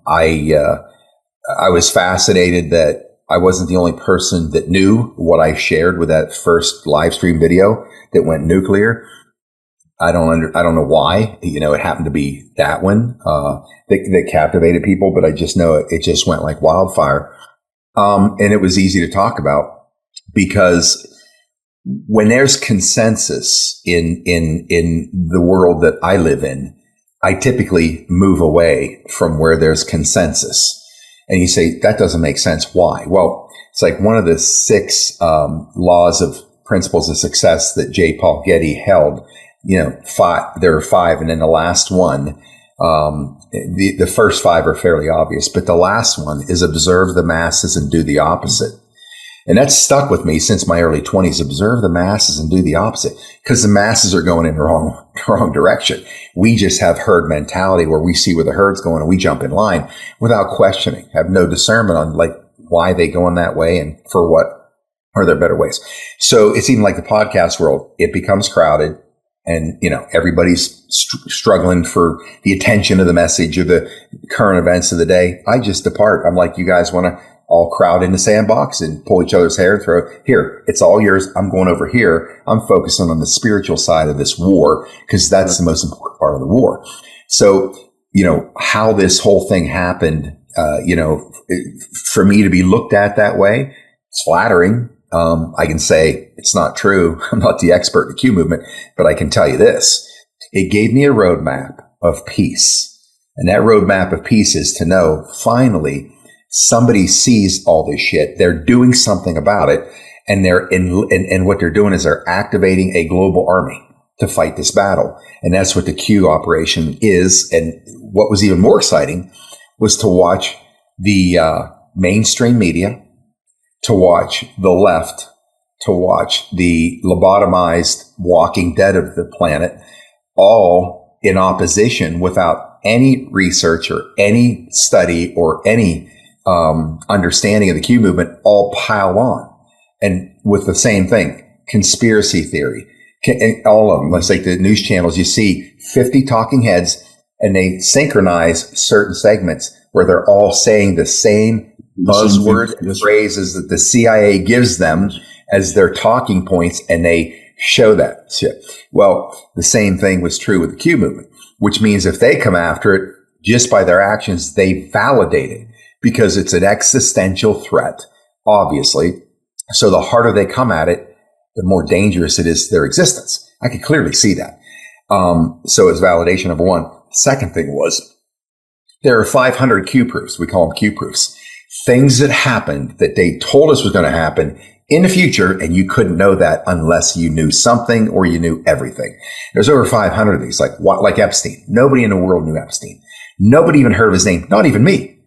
I was fascinated that I wasn't the only person that knew what I shared with that first live stream video that went nuclear. I don't know why. It happened to be that one that captivated people, but I just know it just went like wildfire. And it was easy to talk about, because when there's consensus in the world that I live in, I typically move away from where there's consensus. And you say, that doesn't make sense. Why? Well, it's like one of the 6 laws of principles of success that J. Paul Getty held. There are 5, and then the last one, the first 5 are fairly obvious, but the last one is observe the masses and do the opposite. And that's stuck with me since my early 20s. Observe the masses and do the opposite, because the masses are going in the wrong direction. We just have herd mentality where we see where the herd's going and we jump in line without questioning, have no discernment on like why they going that way and for what are there better ways. So it's even like the podcast world. It becomes crowded. and, everybody's struggling for the attention of the message or the current events of the day, I just depart. I'm like, you guys want to all crowd in the sandbox and pull each other's hair and throw, here, it's all yours. I'm going over here. I'm focusing on the spiritual side of this war because that's the most important part of the war. So, how this whole thing happened, for me to be looked at that way, it's flattering. I can say it's not true. I'm not the expert in the Q movement, but I can tell you this. It gave me a roadmap of peace. And that roadmap of peace is to know, finally, somebody sees all this shit. They're doing something about it. And and what they're doing is they're activating a global army to fight this battle. And that's what the Q operation is. And what was even more exciting was to watch the mainstream media, to watch the left, to watch the lobotomized walking dead of the planet, all in opposition without any research or any study or any understanding of the Q movement, all pile on. And with the same thing, conspiracy theory, all of them, let's take the news channels, you see 50 talking heads and they synchronize certain segments where they're all saying the same buzzwords and phrases that the CIA gives them as their talking points, and they show that shit. Well, the same thing was true with the Q movement, which means if they come after it, just by their actions, they validate it because it's an existential threat, obviously. So the harder they come at it, the more dangerous it is to their existence. I could clearly see that. So it's validation, number one. Second thing was, there are 500 Q proofs. We call them Q proofs. Things that happened that they told us was going to happen in the future, and you couldn't know that unless you knew something or you knew everything. There's over 500 of these, like Epstein. Nobody in the world knew Epstein. Nobody even heard of his name, not even me.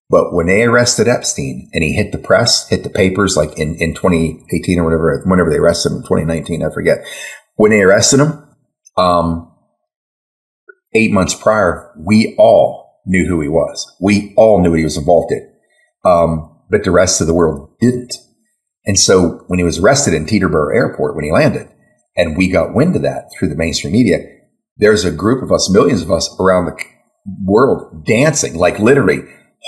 But when they arrested Epstein and he hit the press, hit the papers, like in 2018 or whatever, whenever they arrested him, 2019, I forget. When they arrested him, 8 months prior, we all knew who he was. We all knew what he was involved in. But the rest of the world didn't. And so when he was arrested in Teterboro Airport, when he landed, and we got wind of that through the mainstream media, there's a group of us, millions of us around the world dancing, like literally,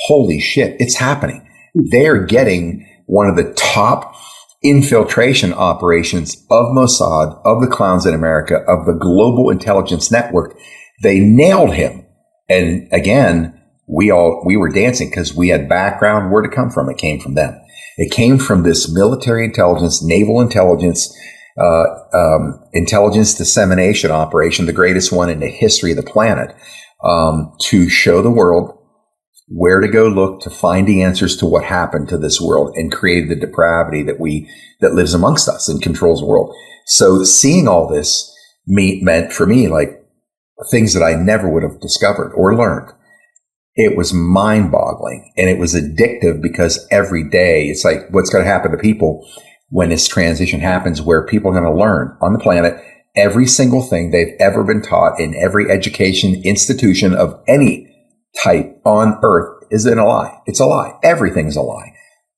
holy shit, it's happening. They're getting one of the top infiltration operations of Mossad, of the clowns in America, of the global intelligence network. They nailed him. And again, we were dancing because we had background. Where'd it come from? It came from them. It came from this military intelligence, naval intelligence, intelligence dissemination operation, the greatest one in the history of the planet, to show the world where to go look to find the answers to what happened to this world and created the depravity that lives amongst us and controls the world. So seeing all this meant for me like things that I never would have discovered or learned. It was mind-boggling, and it was addictive because every day it's like, what's going to happen to people when this transition happens, where people are going to learn on the planet every single thing they've ever been taught in every education institution of any type on earth is a lie. It's a lie. Everything's a lie.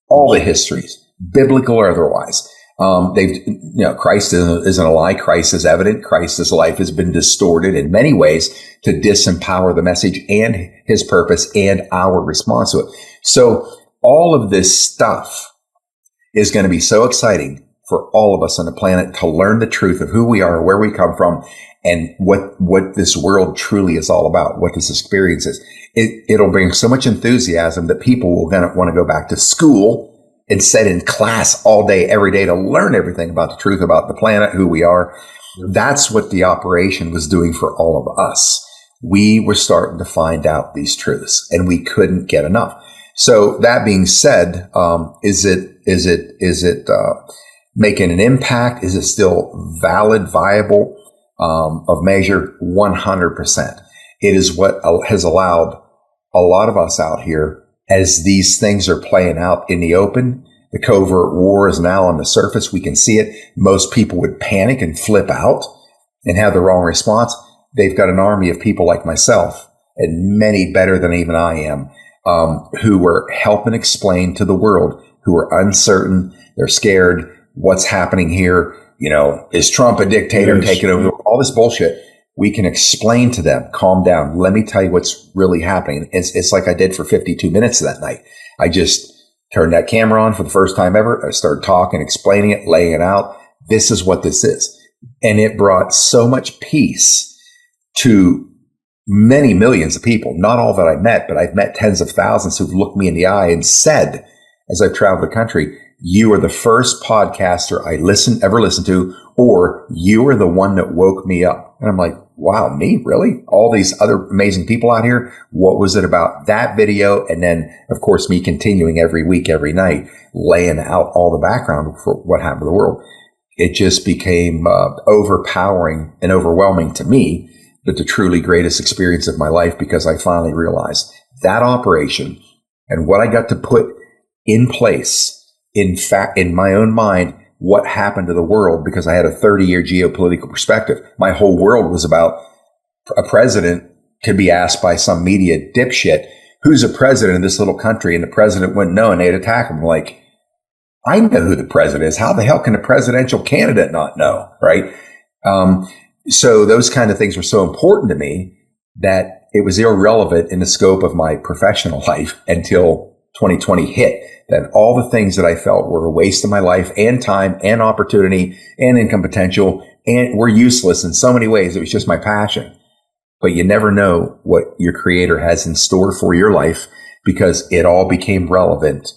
All the histories, biblical or otherwise. Christ isn't a lie. Christ is evident. Christ's life has been distorted in many ways to disempower the message and his purpose and our response to it. So all of this stuff is going to be so exciting for all of us on the planet to learn the truth of who we are, where we come from, and what this world truly is all about, what this experience is. It'll bring so much enthusiasm that people will then want to go back to school and sit in class all day, every day to learn everything about the truth about the planet, who we are. That's what the operation was doing for all of us. We were starting to find out these truths, and we couldn't get enough. So that being said, is it making an impact? Is it still valid, viable, of measure? 100%. It is what has allowed a lot of us out here, as these things are playing out in the open. The covert war is now on the surface. We can see it. Most people would panic and flip out and have the wrong response. They've got an army of people like myself, and many better than even I am, who were helping explain to the world, who are uncertain. They're scared. What's happening here? is Trump a dictator taking over? All this bullshit. We can explain to them, calm down. Let me tell you what's really happening. It's like I did for 52 minutes that night. I just turned that camera on for the first time ever. I started talking, explaining it, laying it out. This is what this is. And it brought so much peace to many millions of people. Not all that I met, but I've met tens of thousands who've looked me in the eye and said, as I've traveled the country, you are the first podcaster I ever listened to, or you are the one that woke me up. And I'm like, wow, me? Really? All these other amazing people out here? What was it about that video? And then, of course, me continuing every week, every night, laying out all the background for what happened to the world. It just became overpowering and overwhelming to me, but the truly greatest experience of my life, because I finally realized that operation and what I got to put in place, in fact, in my own mind, what happened to the world, because I had a 30-year geopolitical perspective. My whole world was about a president could be asked by some media dipshit, who's a president of this little country? And the president wouldn't know, and they'd attack him. Like, I know who the president is. How the hell can a presidential candidate not know, right? So those kind of things were so important to me that it was irrelevant in the scope of my professional life until 2020 hit. That all the things that I felt were a waste of my life and time and opportunity and income potential and were useless in so many ways. It was just my passion. But you never know what your creator has in store for your life, because it all became relevant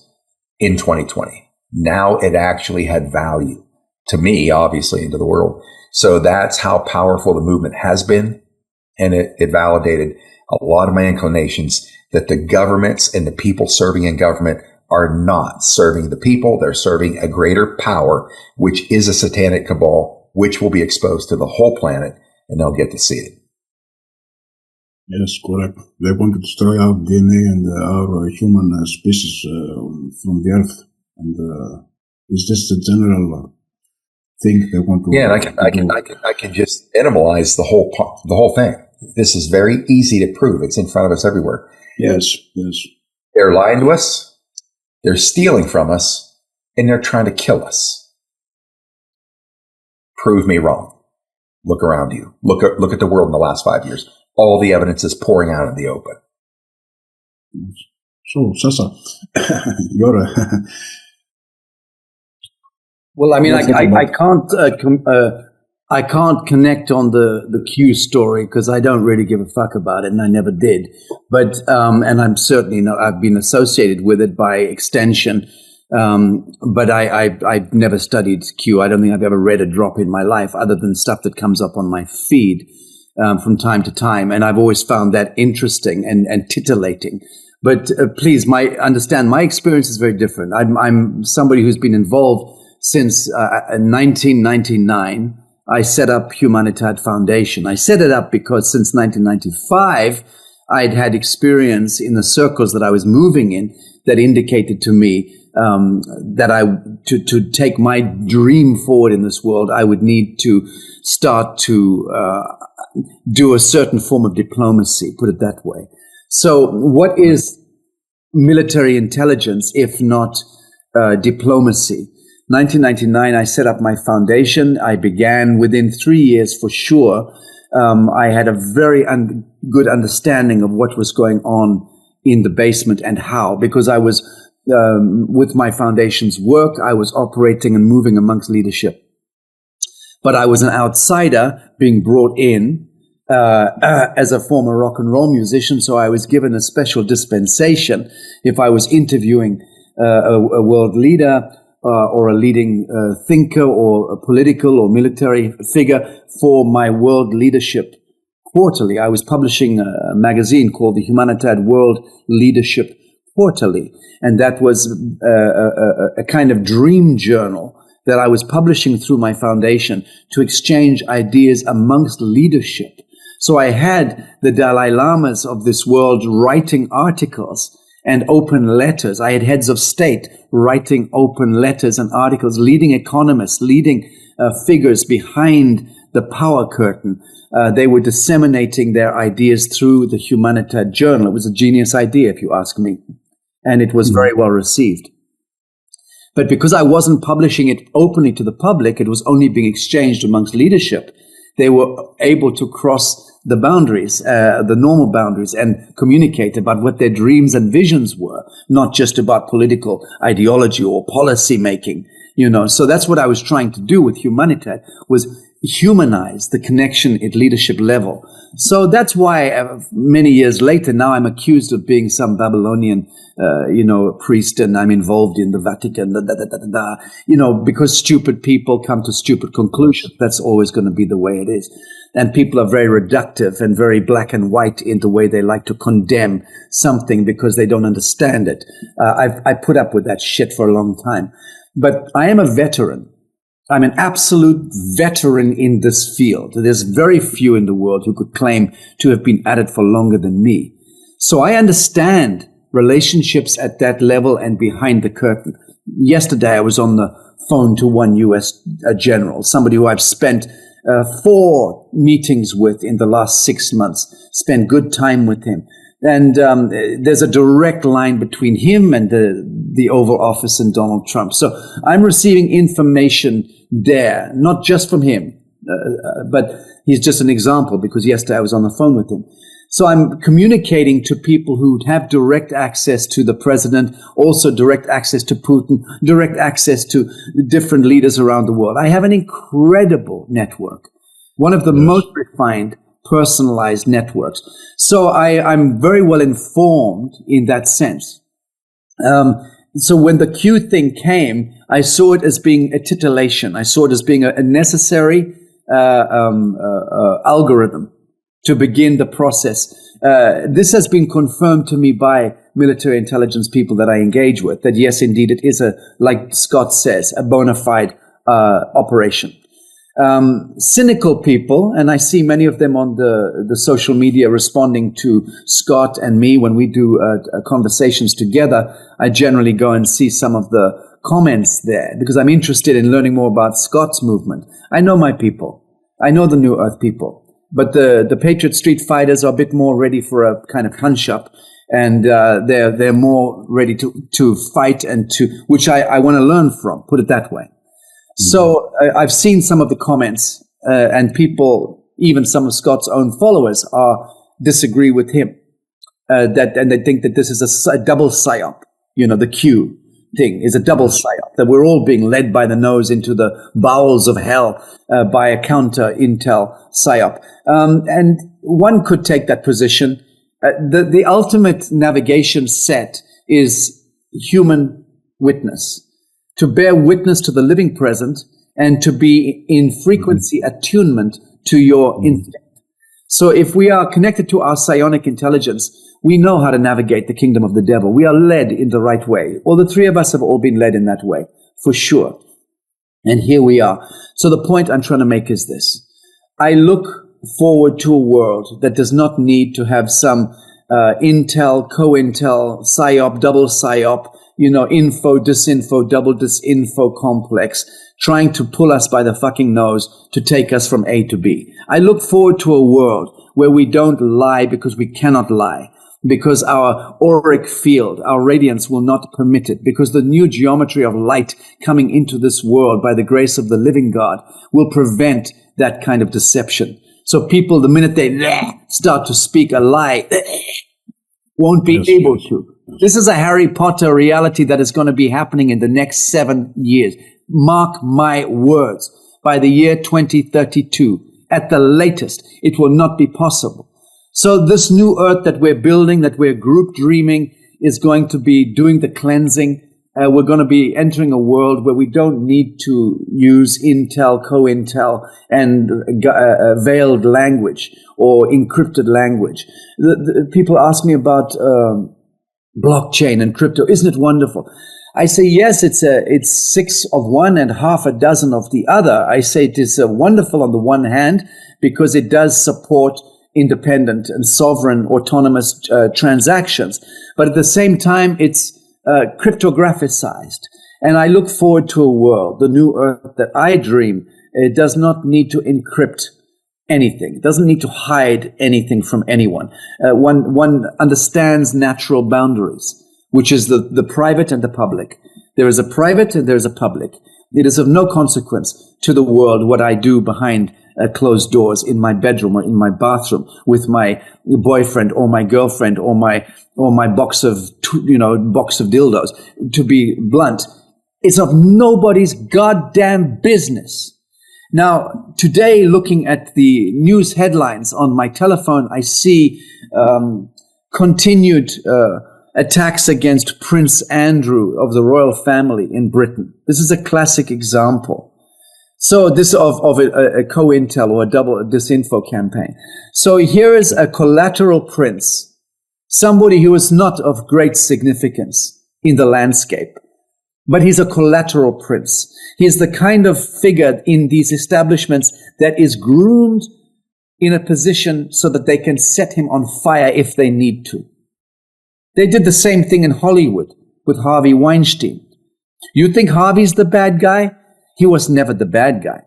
in 2020. Now it actually had value to me, obviously, and to the world. So that's how powerful the movement has been. And it validated a lot of my inclinations that the governments and the people serving in government are not serving the people. They're serving a greater power, which is a satanic cabal, which will be exposed to the whole planet, and they'll get to see it. Yes, correct. They want to destroy our DNA and our human species from the earth. And it's just a general thing they want to. Yeah, and I can just animalize the whole thing. This is very easy to prove. It's in front of us everywhere. Yes. They're lying to us. They're stealing from us, and they're trying to kill us. Prove me wrong. Look around you. Look at the world in the last 5 years. All the evidence is pouring out in the open. So, Sacha, you're well, I mean, I can't connect on the Q story because I don't really give a fuck about it, and I never did. But and I'm certainly not. I've been associated with it by extension, but I've never studied Q. I don't think I've ever read a drop in my life, other than stuff that comes up on my feed from time to time, and I've always found that interesting and titillating. But please, understand my experience is very different. I'm somebody who's been involved since 1999. I set up Humanitad Foundation. I set it up because since 1995, I'd had experience in the circles that I was moving in that indicated to me that to take my dream forward in this world, I would need to start to do a certain form of diplomacy, put it that way. So what is military intelligence if not diplomacy? 1999, I set up my foundation. I began within 3 years for sure. I had a very good understanding of what was going on in the basement and how, because I was, with my foundation's work, I was operating and moving amongst leadership. But I was an outsider being brought in as a former rock and roll musician, so I was given a special dispensation if I was interviewing a world leader or a leading thinker or a political or military figure for my world leadership quarterly. I was publishing a magazine called the Humanitad World Leadership Quarterly, and that was a kind of dream journal that I was publishing through my foundation to exchange ideas amongst leadership. So I had the Dalai Lamas of this world writing articles and open letters. I had heads of state writing open letters and articles, leading economists, leading figures behind the power curtain. They were disseminating their ideas through the Humanitad Journal. It was a genius idea, if you ask me, and it was very well received. But because I wasn't publishing it openly to the public, it was only being exchanged amongst leadership. They were able to cross the boundaries, the normal boundaries, and communicate about what their dreams and visions were, not just about political ideology or policy making, you know. So that's what I was trying to do with Humanitat, was humanize the connection at leadership level. So that's why many years later, now I'm accused of being some Babylonian, priest, and I'm involved in the Vatican, because stupid people come to stupid conclusions. That's always going to be the way it is. And people are very reductive and very black and white in the way they like to condemn something because they don't understand it. I put up with that shit for a long time. But I am a veteran. I'm an absolute veteran in this field. There's very few in the world who could claim to have been at it for longer than me. So I understand relationships at that level and behind the curtain. Yesterday, I was on the phone to one U.S. general, somebody who I've spent 4 meetings with in the last 6 months, spent good time with him. And there's a direct line between him and the Oval Office and Donald Trump. So I'm receiving information there, not just from him, but he's just an example because yesterday I was on the phone with him. So I'm communicating to people who have direct access to the president, also direct access to Putin, direct access to different leaders around the world. I have an incredible network, one of the most refined, personalized networks. So I'm very well informed in that sense. So when the Q thing came, I saw it as being a titillation. I saw it as being a necessary algorithm to begin the process. This has been confirmed to me by military intelligence people that I engage with, that yes, indeed, it is like Scott says, a bona fide operation. Cynical people, and I see many of them on the social media responding to Scott and me when we do conversations together. I generally go and see some of the comments there because I'm interested in learning more about Scott's movement. I know my people. I know the New Earth people. But the Patriot Street fighters are a bit more ready for a kind of hunch up, and they're more ready to fight and which I want to learn from. Put it that way. Mm-hmm. So I've seen some of the comments, and people, even some of Scott's own followers, disagree with him. And they think that this is a double psyop. The Q thing is a double psyop, that we're all being led by the nose into the bowels of hell by a counter-intel psyop. And one could take that position. The ultimate navigation set is human witness, to bear witness to the living present and to be in frequency attunement to your instinct. So if we are connected to our psionic intelligence, we know how to navigate the kingdom of the devil. We are led in the right way. All the three of us have all been led in that way, for sure. And here we are. So the point I'm trying to make is this. I look forward to a world that does not need to have some intel, co-intel, psyop, double psyop, info, disinfo, double disinfo complex, trying to pull us by the fucking nose to take us from A to B. I look forward to a world where we don't lie because we cannot lie, because our auric field, our radiance will not permit it, because the new geometry of light coming into this world by the grace of the living God will prevent that kind of deception. So people, the minute they start to speak a lie, won't be able to. This is a Harry Potter reality that is going to be happening in the next 7 years. Mark my words. By the year 2032, at the latest, it will not be possible. So this new earth that we're building, that we're group dreaming, is going to be doing the cleansing. We're going to be entering a world where we don't need to use intel, co-intel, and veiled language or encrypted language. People ask me about blockchain and crypto. Isn't it wonderful? I say, yes, it's 6 of one and half a dozen of the other. I say it is wonderful on the one hand because it does support independent and sovereign autonomous transactions. But at the same time, it's cryptographicized. And I look forward to a world, the new earth that I dream. It does not need to encrypt anything. It doesn't need to hide anything from anyone. One understands natural boundaries, which is the private and the public. There is a private and there is a public. It is of no consequence to the world what I do behind closed doors in my bedroom or in my bathroom with my boyfriend or my girlfriend or my box of dildos. To be blunt, it's of nobody's goddamn business. Now, today, looking at the news headlines on my telephone, I see continued attacks against Prince Andrew of the royal family in Britain. This is a classic example. So this of a co-intel or a double disinfo campaign. So here is a collateral prince, somebody who is not of great significance in the landscape, but he's a collateral prince. He's the kind of figure in these establishments that is groomed in a position so that they can set him on fire if they need to. They did the same thing in Hollywood with Harvey Weinstein. You think Harvey's the bad guy? He was never the bad guy.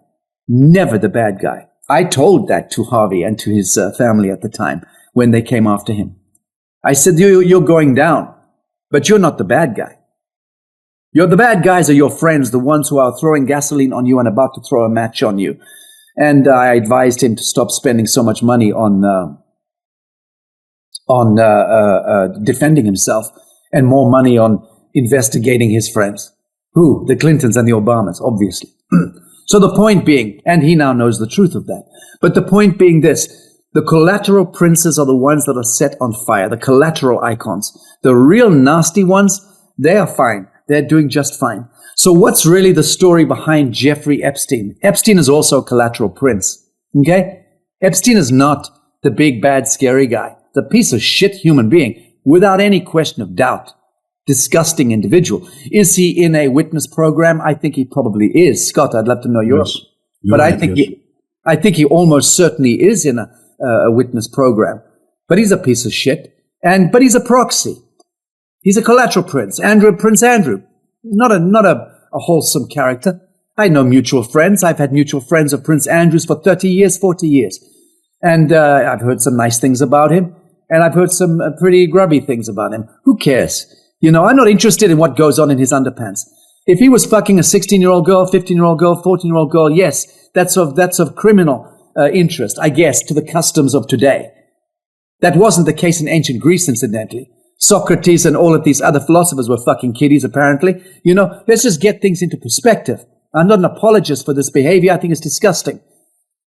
Never the bad guy. I told that to Harvey and to his family at the time when they came after him. I said, you're going down, but you're not the bad guy. The bad guys are your friends, the ones who are throwing gasoline on you and about to throw a match on you. And I advised him to stop spending so much money on defending himself and more money on investigating his friends. Who? The Clintons and the Obamas, obviously. So the point being, and he now knows the truth of that, but the point being this, the collateral princes are the ones that are set on fire, the collateral icons. The real nasty ones, they are fine. They're doing just fine. So what's really the story behind Jeffrey Epstein? Epstein is also a collateral prince, okay? Epstein is not the big, bad, scary guy. The piece of shit human being, without any question of doubt. Disgusting individual. Is he in a witness program? I think he probably is. Scott, I'd love to know yours. Yes. But I think he almost certainly is in a witness program. But he's a piece of shit. But he's a proxy. He's a collateral prince. Prince Andrew. Not a wholesome character. I know mutual friends. I've had mutual friends of Prince Andrews for 30 years, 40 years. And I've heard some nice things about him. And I've heard some pretty grubby things about him. Who cares? I'm not interested in what goes on in his underpants. If he was fucking a 16-year-old girl, 15-year-old girl, 14-year-old girl, yes, that's of criminal interest, I guess, to the customs of today. That wasn't the case in ancient Greece, incidentally. Socrates and all of these other philosophers were fucking kiddies, apparently. Let's just get things into perspective. I'm not an apologist for this behavior. I think it's disgusting.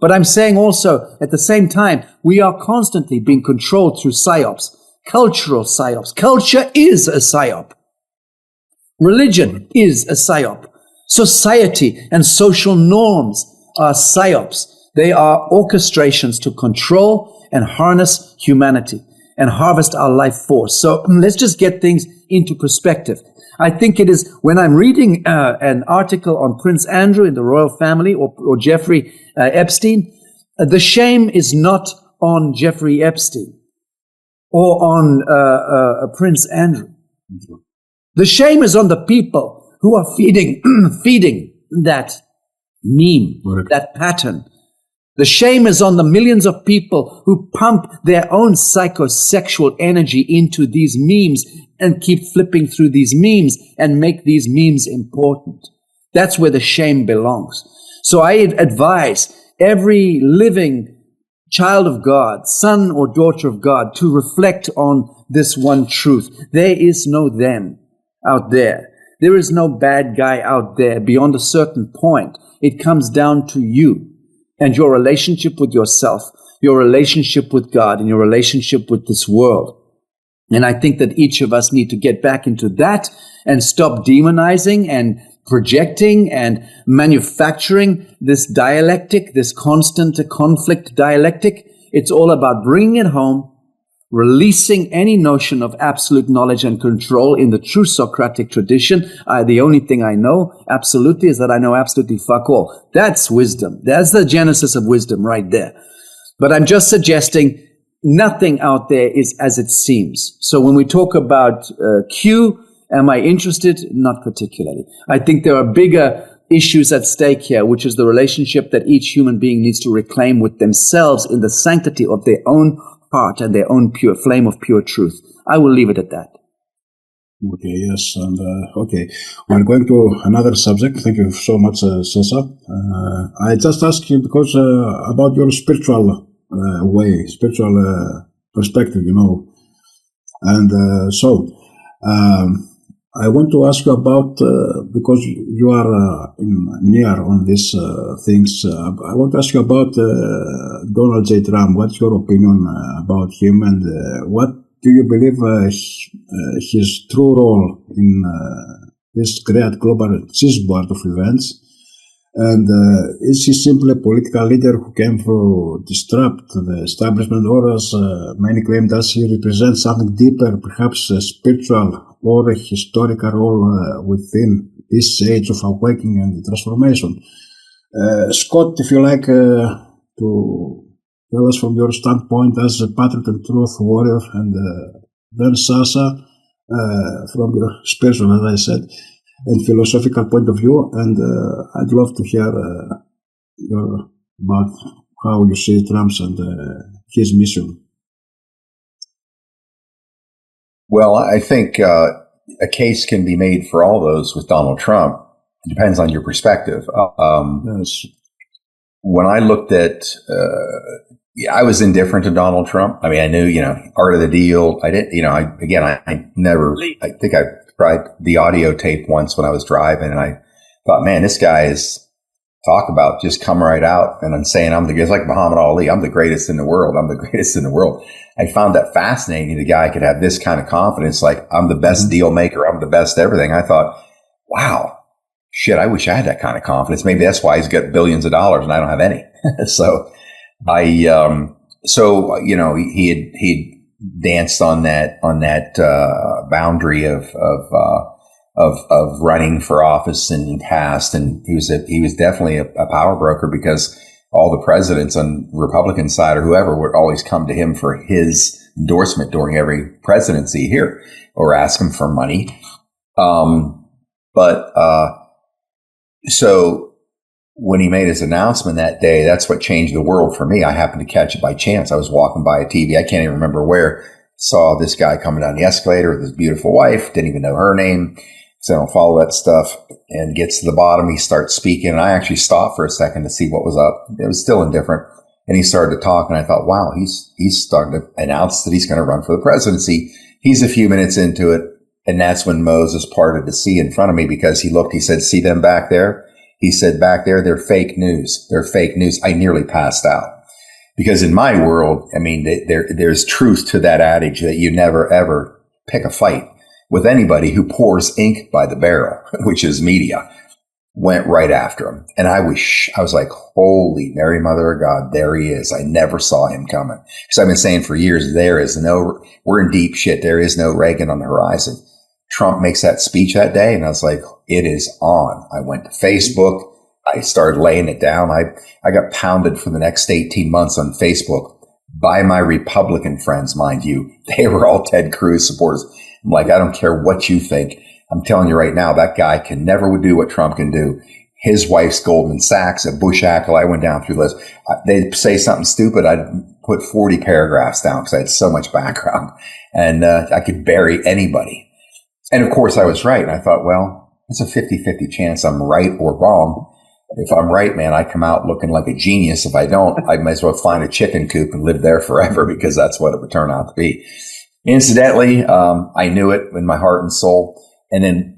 But I'm saying also, at the same time, we are constantly being controlled through psyops. Cultural psyops. Culture is a psyop. Religion is a psyop. Society and social norms are psyops. They are orchestrations to control and harness humanity and harvest our life force. So let's just get things into perspective. I think it is when I'm reading an article on Prince Andrew in the royal family or Jeffrey Epstein, the shame is not on Jeffrey Epstein or on Prince Andrew. The shame is on the people who are feeding that meme, that pattern. The shame is on the millions of people who pump their own psychosexual energy into these memes and keep flipping through these memes and make these memes important. That's where the shame belongs. So I advise every living child of God, son or daughter of God, to reflect on this one truth. There is no them out there. There is no bad guy out there beyond a certain point. It comes down to you and your relationship with yourself, your relationship with God, and your relationship with this world. And I think that each of us need to get back into that and stop demonizing and projecting and manufacturing this dialectic, this constant conflict dialectic. It's all about bringing it home, releasing any notion of absolute knowledge and control in the true Socratic tradition. The only thing I know absolutely is that I know absolutely fuck all. That's wisdom. That's the genesis of wisdom right there. But I'm just suggesting nothing out there is as it seems. So when we talk about Q, am I interested? Not particularly. I think there are bigger issues at stake here, which is the relationship that each human being needs to reclaim with themselves in the sanctity of their own heart and their own pure flame of pure truth. I will leave it at that. Okay, yes, and okay. We're going to another subject. Thank you so much, Sacha. I just asked you because about your spiritual way, spiritual perspective, and so I want to ask you about because you are near on these things. I want to ask you about Donald J. Trump. What's your opinion about him, and what do you believe his true role in this great global chessboard of events? And is he simply a political leader who came to disrupt the establishment, or as many claim, does he represent something deeper, perhaps a spiritual or a historical role within this age of awakening and transformation? Scott, if you like to tell us from your standpoint as a patriot and truth warrior, and then Sacha from your spiritual, as I said, and philosophical point of view, and I'd love to hear about how you see Trump's and his mission. Well, I think a case can be made for all those with Donald Trump. It depends on your perspective. Yes. When I looked at, I was indifferent to Donald Trump. I mean, I knew, art of the deal. I didn't, I never, I think I tried the audio tape once when I was driving, and I thought, man, this guy is talk about just come right out. And I'm saying it's like Muhammad Ali. I'm the greatest in the world. I'm the greatest in the world. I found that fascinating. The guy could have this kind of confidence. Like, I'm the best deal maker. I'm the best everything. I thought, wow, shit, I wish I had that kind of confidence. Maybe that's why he's got billions of dollars and I don't have any. So he danced on that boundary of running for office in the past, and he was definitely a power broker, because all the presidents on Republican side or whoever would always come to him for his endorsement during every presidency here, or ask him for money. So when he made his announcement that day, that's what changed the world for me. I happened to catch it by chance. I was walking by a TV. I can't even remember where. Saw this guy coming down the escalator with his beautiful wife. Didn't even know her name. So I don't follow that stuff. And gets to the bottom. He starts speaking. And I actually stopped for a second to see what was up. It was still indifferent. And he started to talk. And I thought, wow, he's starting to announce that he's going to run for the presidency. He's a few minutes into it. And that's when Moses parted the sea in front of me, because he looked, he said, see them back there? He said, back there, they're fake news. They're fake news. I nearly passed out. Because in my world, I mean, there's truth to that adage that you never, ever pick a fight with anybody who pours ink by the barrel, which is media. Went right after him. And I was like, holy Mary, Mother of God, there he is. I never saw him coming. Because I've been saying for years, we're in deep shit. There is no Reagan on the horizon. Trump makes that speech that day, and I was like, it is on. I went to Facebook. I started laying it down. I got pounded for the next 18 months on Facebook by my Republican friends, mind you. They were all Ted Cruz supporters. I'm like, I don't care what you think. I'm telling you right now, that guy can never do what Trump can do. His wife's Goldman Sachs, a Bush acolyte. I went down through the list. They'd say something stupid. I'd put 40 paragraphs down because I had so much background, and I could bury anybody. And of course I was right. And I thought, well, it's a 50-50 chance I'm right or wrong. If I'm right, man, I come out looking like a genius. If I don't, I might as well find a chicken coop and live there forever, because that's what it would turn out to be. Incidentally, I knew it in my heart and soul. And then,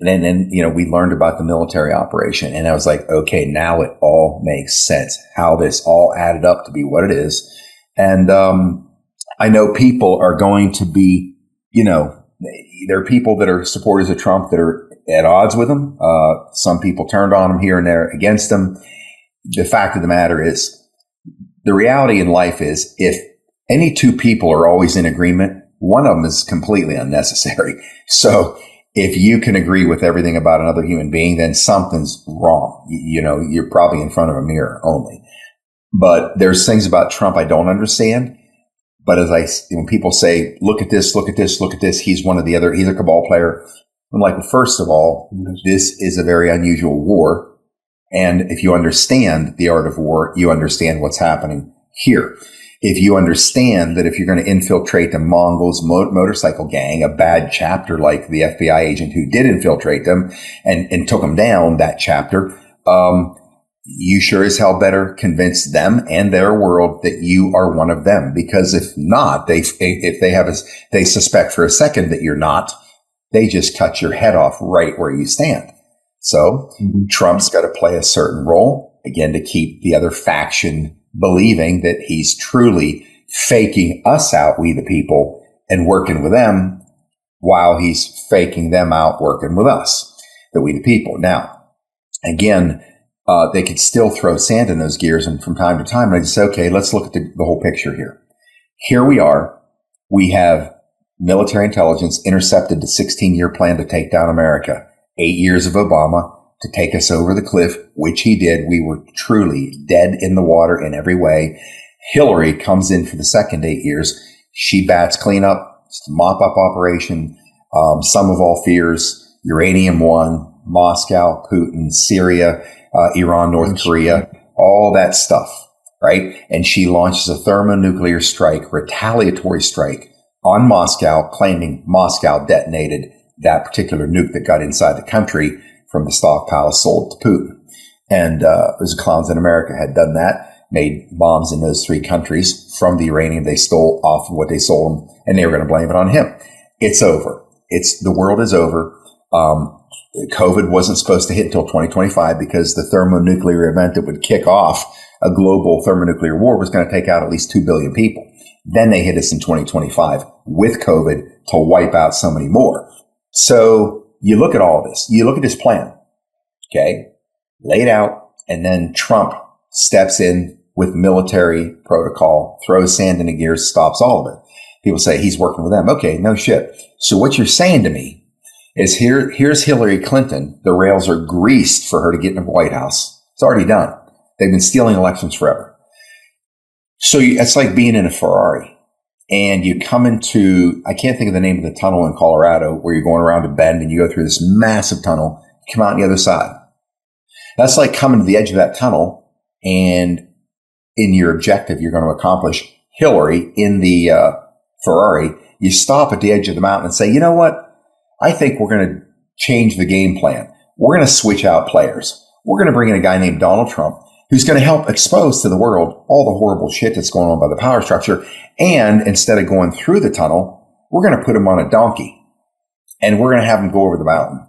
we learned about the military operation, and I was like, okay, now it all makes sense, how this all added up to be what it is. And, I know people are going to be, there are people that are supporters of Trump that are at odds with him. Some people turned on him here and there against him. The fact of the matter is, the reality in life is, if any two people are always in agreement, one of them is completely unnecessary. So if you can agree with everything about another human being, then something's wrong. You're probably in front of a mirror only. But there's things about Trump I don't understand. But when people say, look at this, look at this, look at this, he's a cabal player. I'm like, well, first of all, this is a very unusual war. And if you understand the art of war, you understand what's happening here. If you understand that if you're going to infiltrate the Mongols motorcycle gang, a bad chapter like the FBI agent who did infiltrate them and took them down, that chapter, you sure as hell better convince them and their world that you are one of them. Because if not, they suspect for a second that you're not, they just cut your head off right where you stand. So Trump's got to play a certain role, again, to keep the other faction believing that he's truly faking us out, we the people, and working with them, while he's faking them out, working with us, the we the people. Now, again, they could still throw sand in those gears, and from time to time, I just say, okay, let's look at the whole picture here. Here we are. We have military intelligence intercepted the 16-year plan to take down America. 8 years of Obama to take us over the cliff, which he did. We were truly dead in the water in every way. Hillary comes in for the second 8 years. She bats clean up. It's a mop-up operation. Sum of all fears, Uranium One, Moscow, Putin, Syria, Iran, North Korea, all that stuff, right? And she launches a thermonuclear strike, retaliatory strike on Moscow, claiming Moscow detonated that particular nuke that got inside the country from the stockpile sold to Putin. And those clowns in America had done that, made bombs in those 3 countries from the uranium they stole off of what they sold them, and they were going to blame it on him. It's over. The world is over. COVID wasn't supposed to hit until 2025 because the thermonuclear event that would kick off a global thermonuclear war was going to take out at least 2 billion people. Then they hit us in 2025 with COVID to wipe out so many more. So you look at all this, you look at this plan, okay, laid out, and then Trump steps in with military protocol, throws sand in the gears, stops all of it. People say he's working with them. Okay, no shit. So what you're saying to me is here's Hillary Clinton. The rails are greased for her to get in the White House. It's already done. They've been stealing elections forever. So it's like being in a Ferrari. And you come into, I can't think of the name of the tunnel in Colorado where you're going around a bend and you go through this massive tunnel, come out on the other side. That's like coming to the edge of that tunnel, and in your objective, you're going to accomplish Hillary in the Ferrari. You stop at the edge of the mountain and say, you know what? I think we're going to change the game plan. We're going to switch out players. We're going to bring in a guy named Donald Trump, who's going to help expose to the world all the horrible shit that's going on by the power structure. And instead of going through the tunnel, we're going to put him on a donkey, and we're going to have him go over the mountain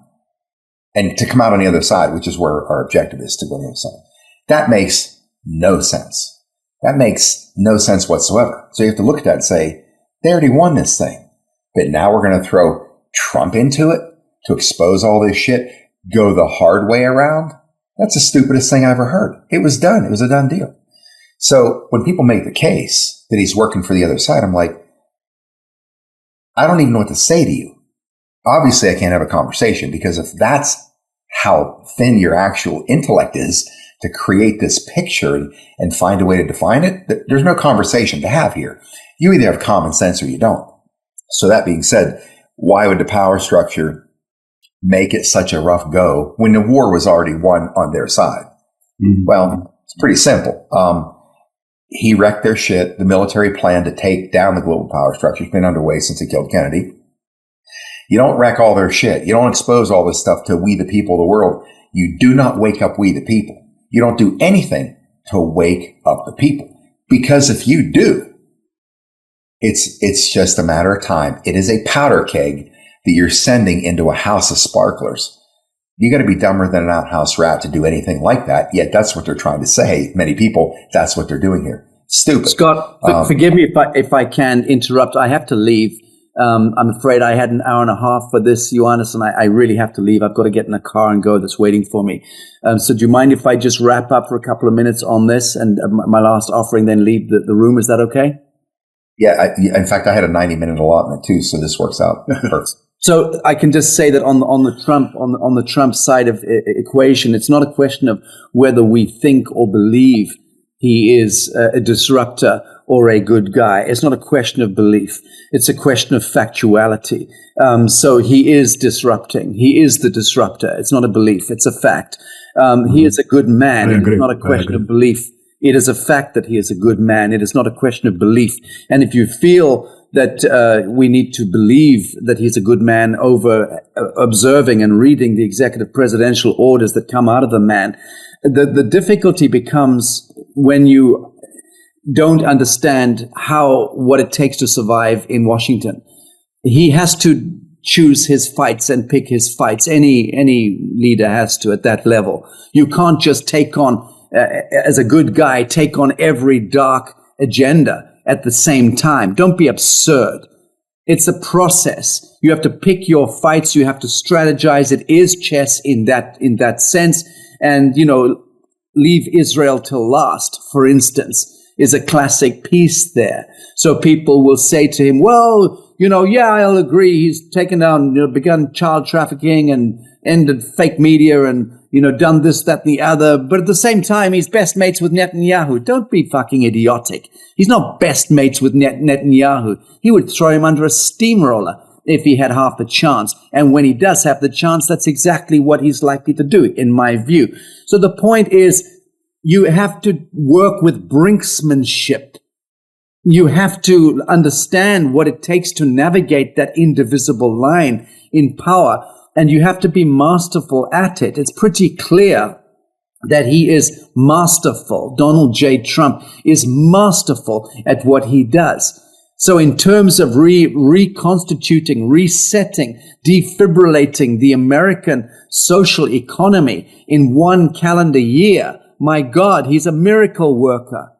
and to come out on the other side, which is where our objective is, to go on the other side. That makes no sense. That makes no sense whatsoever. So you have to look at that and say, they already won this thing. But now we're going to throw Trump into it to expose all this shit, go the hard way around. That's the stupidest thing I ever heard. It was done. It was a done deal. So when people make the case that he's working for the other side, I'm like, I don't even know what to say to you. Obviously, I can't have a conversation, because if that's how thin your actual intellect is to create this picture and find a way to define it, there's no conversation to have here. You either have common sense or you don't. So that being said, why would the power structure make it such a rough go when the war was already won on their side? Mm-hmm. Well, it's pretty simple. He wrecked their shit. The military plan to take down the global power structure has been underway since he killed Kennedy. You don't wreck all their shit. You don't expose all this stuff to we the people of the world. You do not wake up we the people. You don't do anything to wake up the people. Because if you do, it's just a matter of time. It is a powder keg that you're sending into a house of sparklers. You got to be dumber than an outhouse rat to do anything like that. Yet that's what they're trying to say. Many people, that's what they're doing here. Stupid. Scott, forgive me if I can interrupt. I have to leave. I'm afraid I had an hour and a half for this, Ioannis, and I really have to leave. I've got to get in a car and go. That's waiting for me. So do you mind if I just wrap up for a couple of minutes on this and my last offering, then leave the room? Is that okay? Yeah. In fact, I had a 90-minute allotment too, so this works out perfect. So I can just say that on the Trump side of equation, it's not a question of whether we think or believe he is a disruptor or a good guy. It's not a question of belief. It's a question of factuality. So he is disrupting. He is the disruptor. It's not a belief. It's a fact. He is a good man. It's not a question of belief. It is a fact that he is a good man. It is not a question of belief. And if you feel that we need to believe that he's a good man over observing and reading the executive presidential orders that come out of the man, the difficulty becomes when you don't understand what it takes to survive in Washington. He has to choose his fights and pick his fights. Any leader has to at that level. You can't just take on, as a good guy, take on every dark agenda at the same time. Don't be absurd. It's a process. You have to pick your fights. You have to strategize. It is chess in that sense. And, leave Israel till last, for instance, is a classic piece there. So people will say to him, well, yeah, I'll agree. He's taken down, begun child trafficking and ended fake media and, done this, that, and the other. But at the same time, he's best mates with Netanyahu. Don't be fucking idiotic. He's not best mates with Netanyahu. He would throw him under a steamroller if he had half the chance. And when he does have the chance, that's exactly what he's likely to do, in my view. So the point is, you have to work with brinksmanship. You have to understand what it takes to navigate that indivisible line in power, and you have to be masterful at it. It's pretty clear that he is masterful. Donald J. Trump is masterful at what he does. So in terms of reconstituting, resetting, defibrillating the American social economy in one calendar year, my God, he's a miracle worker.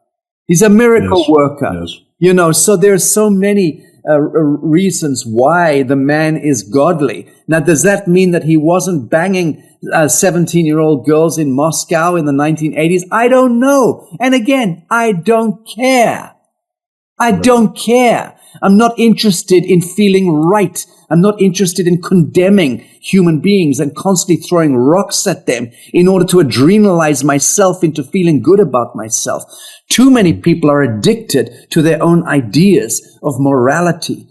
He's a miracle worker. Yes. So there's so many reasons why the man is godly. Now, does that mean that he wasn't banging 17-year-old girls in Moscow in the 1980s? I don't know. And again, I don't care. I don't care. I'm not interested in feeling right. I'm not interested in condemning human beings and constantly throwing rocks at them in order to adrenalize myself into feeling good about myself. Too many people are addicted to their own ideas of morality.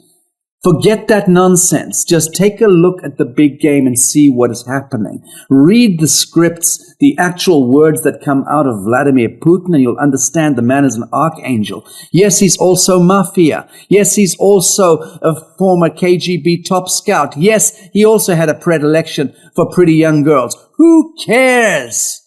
Forget that nonsense. Just take a look at the big game and see what is happening. Read the scripts, the actual words that come out of Vladimir Putin, and you'll understand the man is an archangel. Yes, he's also mafia. Yes, he's also a former KGB top scout. Yes, he also had a predilection for pretty young girls. Who cares?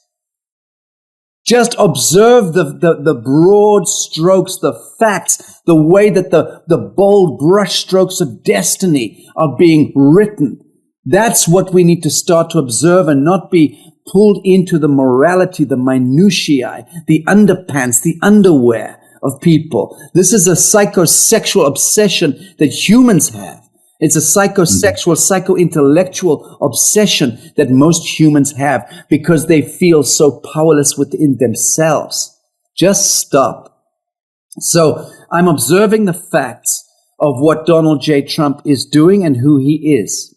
Just observe the broad strokes, the facts, the way that the bold brush strokes of destiny are being written. That's what we need to start to observe and not be pulled into the morality, the minutiae, the underpants, the underwear of people. This is a psychosexual obsession that humans have. It's a psychosexual, psycho-intellectual obsession that most humans have because they feel so powerless within themselves. Just stop. So I'm observing the facts of what Donald J. Trump is doing and who he is.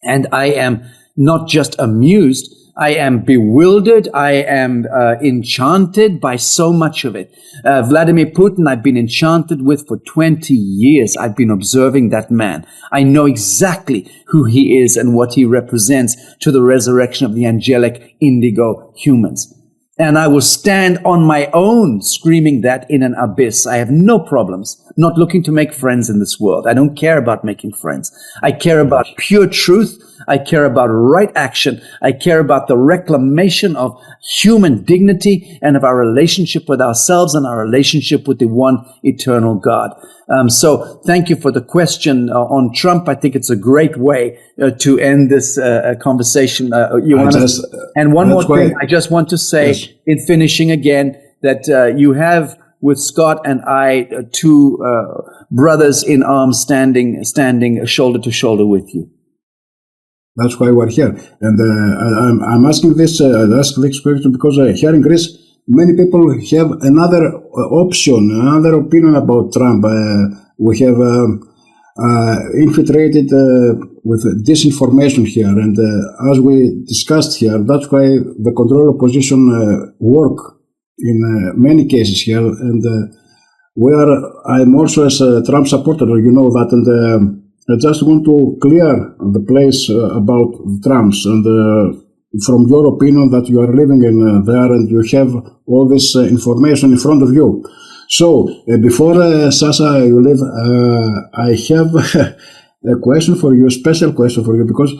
And I am not just amused, I am bewildered, I am enchanted by so much of it. Vladimir Putin I've been enchanted with for 20 years. I've been observing that man. I know exactly who he is and what he represents to the resurrection of the angelic indigo humans. And I will stand on my own screaming that in an abyss. I have no problems. I'm not looking to make friends in this world. I don't care about making friends. I care about pure truth. I care about right action. I care about the reclamation of human dignity and of our relationship with ourselves and our relationship with the one eternal God. So thank you for the question on Trump. I think it's a great way to end this conversation. And one more thing I just want to say in finishing again, that you have with Scott and I two brothers in arms standing shoulder to shoulder with you. That's why we're here. And I'm asking this question because here in Greece, many people have another option, another opinion about Trump. We have infiltrated with disinformation here. And as we discussed here, that's why the control opposition work in many cases here. And I'm also as a Trump supporter, you know that. And I just want to clear the place about the Trumps. And from your opinion that you are living in there and you have all this information in front of you. So, before Sacha, you leave, I have a question for you, a special question for you, because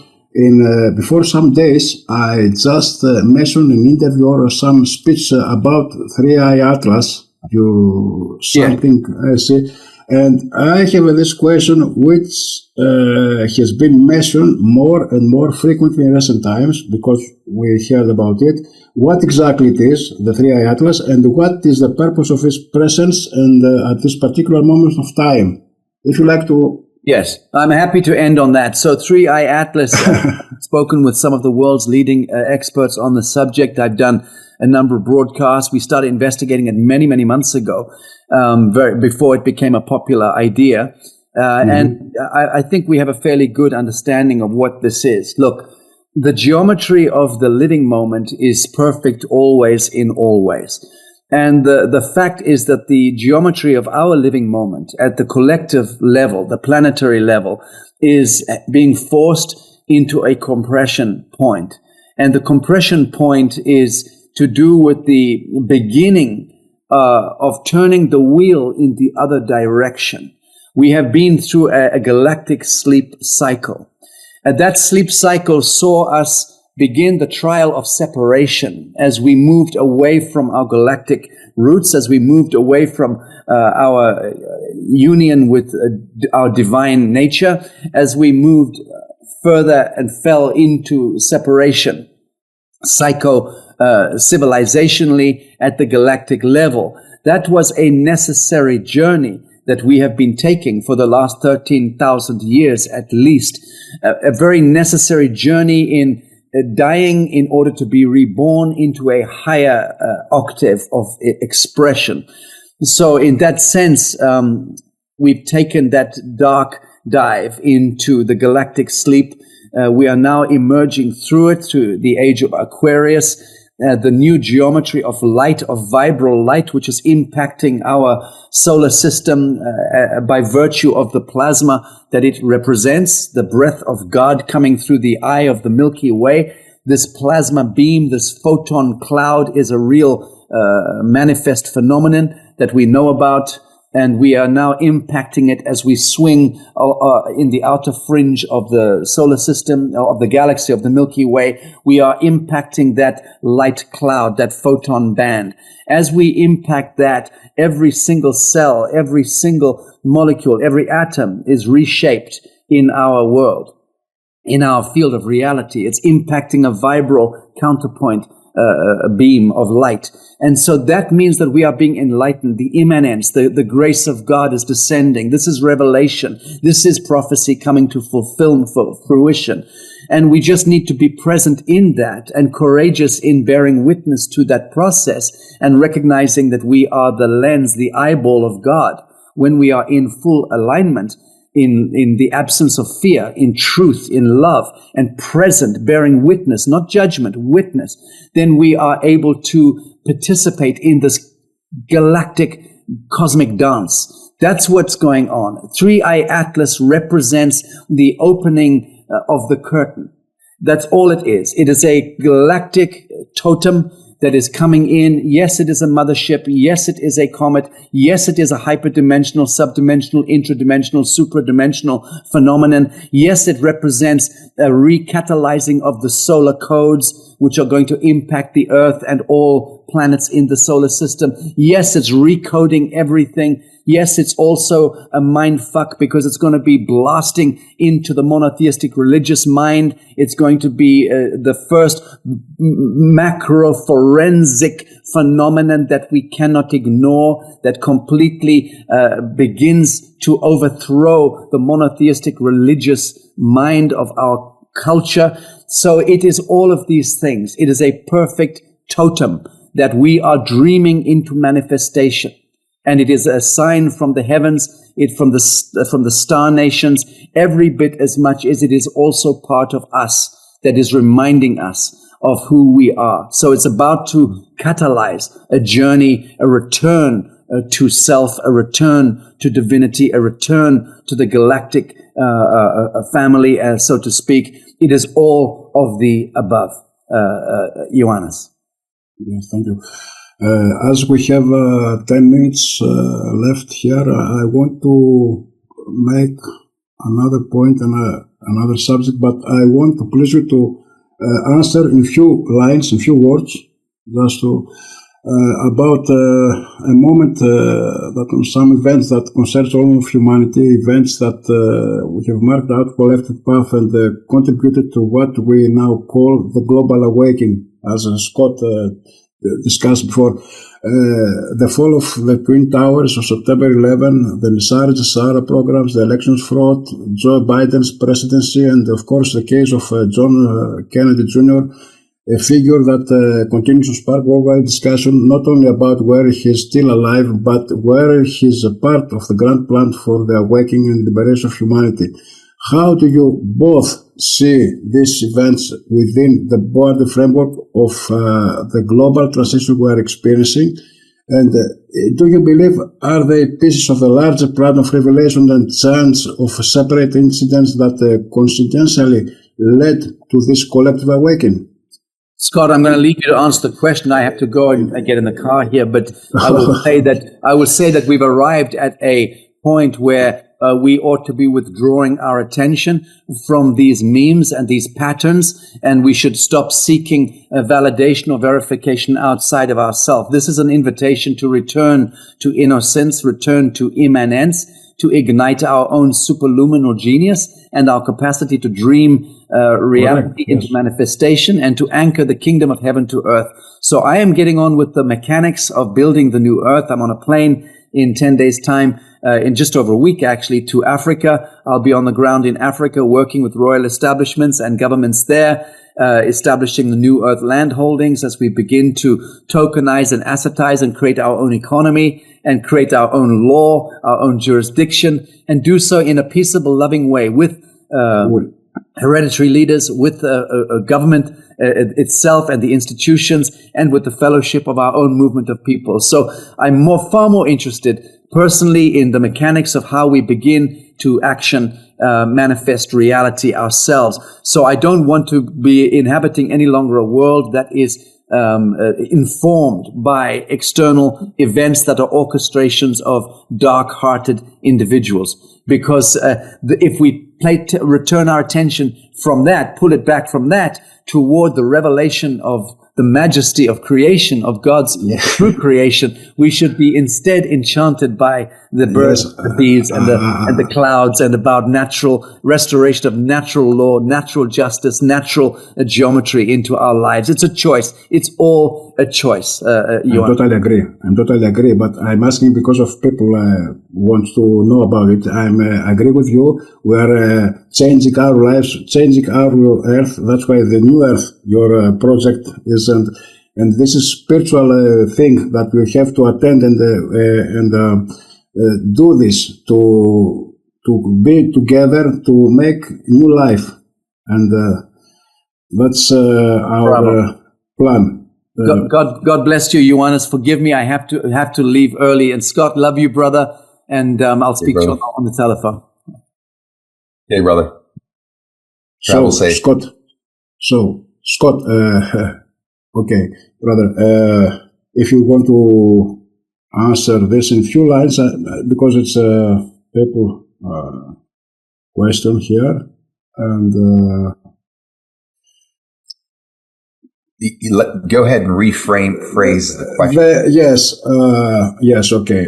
before some days I just mentioned in an interview or some speech about 3i Atlas. And I have this question which has been mentioned more and more frequently in recent times because we heard about it. What exactly it is, the 3i Atlas, and what is the purpose of its presence and at this particular moment of time? If you like to... Yes, I'm happy to end on that. So 3i Atlas, spoken with some of the world's leading experts on the subject. I've done a number of broadcasts. We started investigating it many, many months ago, before it became a popular idea. And I think we have a fairly good understanding of what this is. Look, the geometry of the living moment is perfect always in all ways. And the fact is that the geometry of our living moment at the collective level, the planetary level, is being forced into a compression point. And the compression point is to do with the beginning of turning the wheel in the other direction. We have been through a galactic sleep cycle. And that sleep cycle saw us begin the trial of separation as we moved away from our galactic roots, as we moved away from our union with our divine nature, as we moved further and fell into separation, civilizationally at the galactic level. That was a necessary journey that we have been taking for the last 13,000 years at least, a very necessary journey in dying in order to be reborn into a higher octave of expression. So in that sense, we've taken that dark dive into the galactic sleep. We are now emerging through it to the age of Aquarius, the new geometry of light, of vibral light, which is impacting our solar system by virtue of the plasma that it represents, the breath of God coming through the eye of the Milky Way. This plasma beam, this photon cloud is a real manifest phenomenon that we know about. And we are now impacting it as we swing in the outer fringe of the solar system, of the galaxy, of the Milky Way. We are impacting that light cloud, that photon band. As we impact that, every single cell, every single molecule, every atom is reshaped in our world, in our field of reality. It's impacting a vibral counterpoint beam of light. And so that means that we are being enlightened. The immanence, the grace of God is descending. This is revelation. This is prophecy coming to fruition. And we just need to be present in that and courageous in bearing witness to that process and recognizing that we are the lens, the eyeball of God. When we are in full alignment, in the absence of fear, in truth, in love, and present, bearing witness, not judgment, witness, then we are able to participate in this galactic cosmic dance. That's what's going on. 3i Atlas represents the opening of the curtain. That's all it is. It is a galactic totem that is coming in. Yes, it is a mothership. Yes, it is a comet. Yes, it is a hyperdimensional, subdimensional, intradimensional, supradimensional phenomenon. Yes, it represents a recatalyzing of the solar codes, which are going to impact the Earth and all planets in the solar system. Yes, it's recoding everything. Yes, it's also a mind fuck because it's going to be blasting into the monotheistic religious mind. It's going to be the first macro forensic phenomenon that we cannot ignore, that completely begins to overthrow the monotheistic religious mind of our culture. So it is all of these things. It is a perfect totem that we are dreaming into manifestation. And it is a sign from the heavens, from the star nations, every bit as much as it is also part of us that is reminding us of who we are. So it's about to catalyze a journey, a return to self, a return to divinity, a return to the galactic family, so to speak. It is all of the above. Ioannis. Yes, thank you. As we have 10 minutes left here, I want to make another point and another subject, but I want to please you to answer in few lines, in few words, just to about a moment that on some events that concerns all of humanity, events that we have marked out collective path and contributed to what we now call the global awakening, as Scott discussed before. The fall of the Twin Towers of September 11, the Sahara programs, the elections fraud, Joe Biden's presidency, and of course the case of John Kennedy Jr., a figure that continues to spark worldwide discussion not only about where he is still alive, but where he is a part of the grand plan for the awakening and liberation of humanity. How do you both see these events within the broader framework of the global transition we are experiencing? And do you believe are they pieces of the larger plan of revelation and chance of separate incidents that coincidentally led to this collective awakening? Scott, I'm going to leave you to answer the question. I have to go and get in the car here, but I will say that we've arrived at a point where we ought to be withdrawing our attention from these memes and these patterns, and we should stop seeking validation or verification outside of ourselves. This is an invitation to return to innocence, return to immanence, to ignite our own superluminal genius and our capacity to dream reality into manifestation and to anchor the kingdom of heaven to earth. So I am getting on with the mechanics of building the new earth. I'm on a plane in 10 days' time, in just over a week actually, to Africa. I'll be on the ground in Africa working with royal establishments and governments there, establishing the new earth land holdings as we begin to tokenize and assetize and create our own economy and create our own law, our own jurisdiction, and do so in a peaceable, loving way with hereditary leaders, with government itself and the institutions, and with the fellowship of our own movement of people. So I'm far more interested personally in the mechanics of how we begin to manifest reality ourselves. So I don't want to be inhabiting any longer a world that is informed by external events that are orchestrations of dark-hearted individuals. Because if we return our attention from that, pull it back from that toward the revelation of the majesty of creation, of God's true creation, we should be instead enchanted by the birds, the bees, and the clouds, and about natural restoration of natural law, natural justice, natural geometry into our lives. It's a choice. It's all a choice. I totally agree. But I'm asking because of people want to know about it. I agree with you. We are changing our lives, changing our earth. That's why the new earth, your project is, and this is spiritual thing that we have to attend and do this to be together to make new life, and that's our plan. God bless you, Ioannis. Forgive me, I have to leave early. And Scott, love you, brother. And I'll speak to you on the telephone. Hey, brother. Travel safe. Scott. Okay, brother. If you want to answer this in few lines, because it's a people question here, and. Go ahead and phrase the question. Yes. Okay.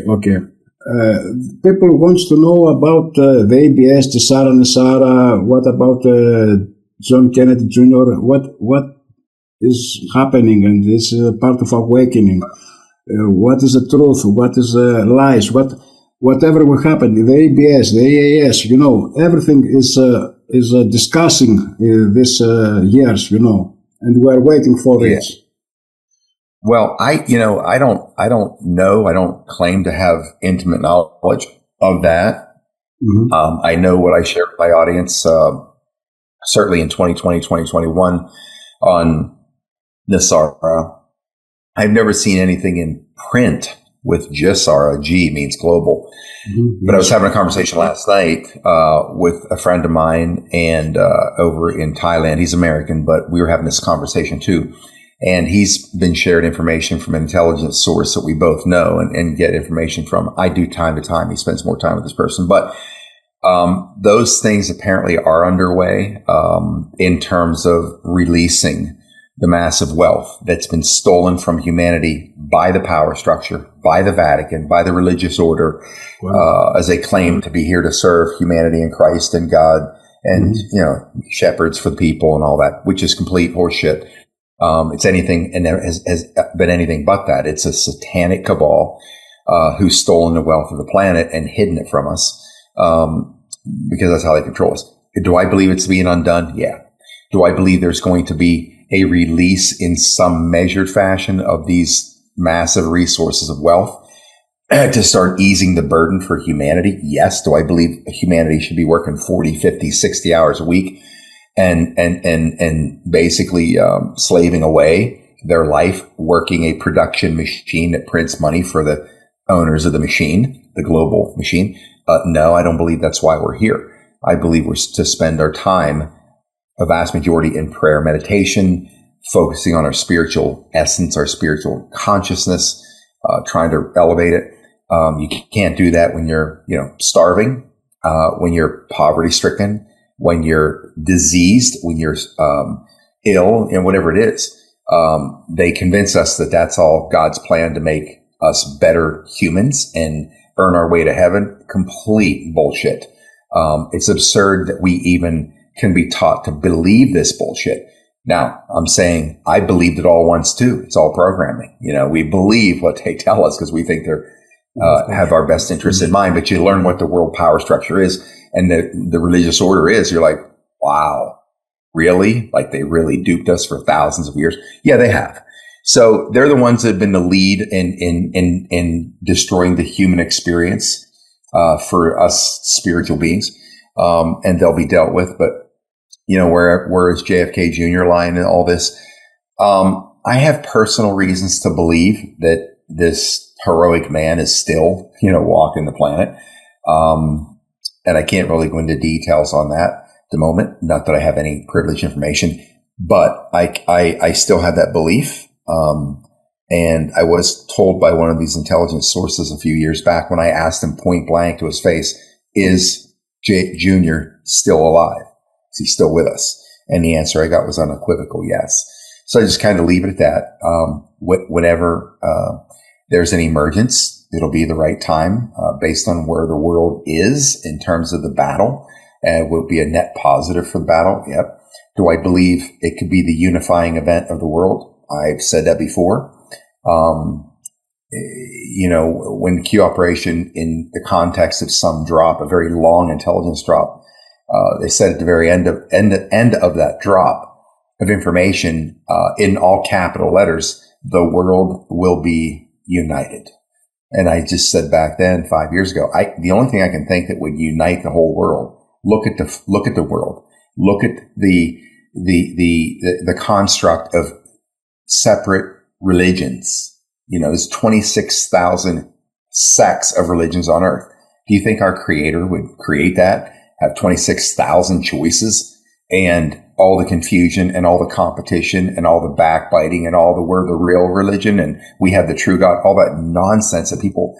People wants to know about the ABS, the Sarah. What about John Kennedy Jr.? What is happening? And this is a part of awakening. What is the truth? What is lies? Whatever will happen? The ABS, the AAS. Everything is discussing this years. And we are waiting for it. Well, I don't know. I don't claim to have intimate knowledge of that. Mm-hmm. I know what I shared with my audience, certainly in 2020, 2021 on Nasara. I've never seen anything in print with Jisara. G means global. Mm-hmm. But I was having a conversation last night with a friend of mine and over in Thailand. He's American, but we were having this conversation too. And he's been shared information from an intelligence source that we both know and get information from. I do time to time. He spends more time with this person. But those things apparently are underway in terms of releasing the massive wealth that's been stolen from humanity by the power structure, by the Vatican, by the religious order, as they claim to be here to serve humanity and Christ and God and, shepherds for the people and all that, which is complete horseshit. It's anything and has been anything but that. It's a satanic cabal who's stolen the wealth of the planet and hidden it from us because that's how they control us. Do I believe it's being undone? Yeah. Do I believe there's going to be a release in some measured fashion of these massive resources of wealth to start easing the burden for humanity? Yes. Do I believe humanity should be working 40, 50, 60 hours a week and basically slaving away their life, working a production machine that prints money for the owners of the machine, the global machine? No, I don't believe that's why we're here. I believe we're to spend our time, a vast majority, in prayer, meditation, focusing on our spiritual essence, our spiritual consciousness, trying to elevate it. You can't do that when you're, starving, when you're poverty stricken, when you're diseased, when you're ill, and whatever it is. They convince us that that's all God's plan to make us better humans and earn our way to heaven. Complete bullshit. It's absurd that we even can be taught to believe this bullshit. Now, I'm saying I believed it all once too. It's all programming. We believe what they tell us because we think they're have our best interests in mind. But you learn what the world power structure is and the religious order is. You're like, wow, really? Like they really duped us for thousands of years? Yeah, they have. So they're the ones that have been the lead in destroying the human experience for us spiritual beings. And they'll be dealt with. But, where is JFK Jr. lying in all this? I have personal reasons to believe that this heroic man is still, walking the planet. And I can't really go into details on that at the moment. Not that I have any privileged information, but I still have that belief. And I was told by one of these intelligence sources a few years back when I asked him point blank to his face, is Jr. still alive? Is he still with us? And the answer I got was unequivocal, yes. So I just kind of leave it at that. Whenever there's an emergence, it'll be the right time based on where the world is in terms of the battle. And will be a net positive for the battle. Yep. Do I believe it could be the unifying event of the world? I've said that before. When Q operation in the context of some drop, a very long intelligence drop, they said at the very end of that drop of information, in all capital letters, the world will be united. And I just said back then, 5 years ago, the only thing I can think that would unite the whole world. Look at the world. Look at the construct of separate religions. There's 26,000 sects of religions on earth. Do you think our creator would create that, have 26,000 choices and all the confusion and all the competition and all the backbiting and all we're the real religion and we have the true God, all that nonsense that people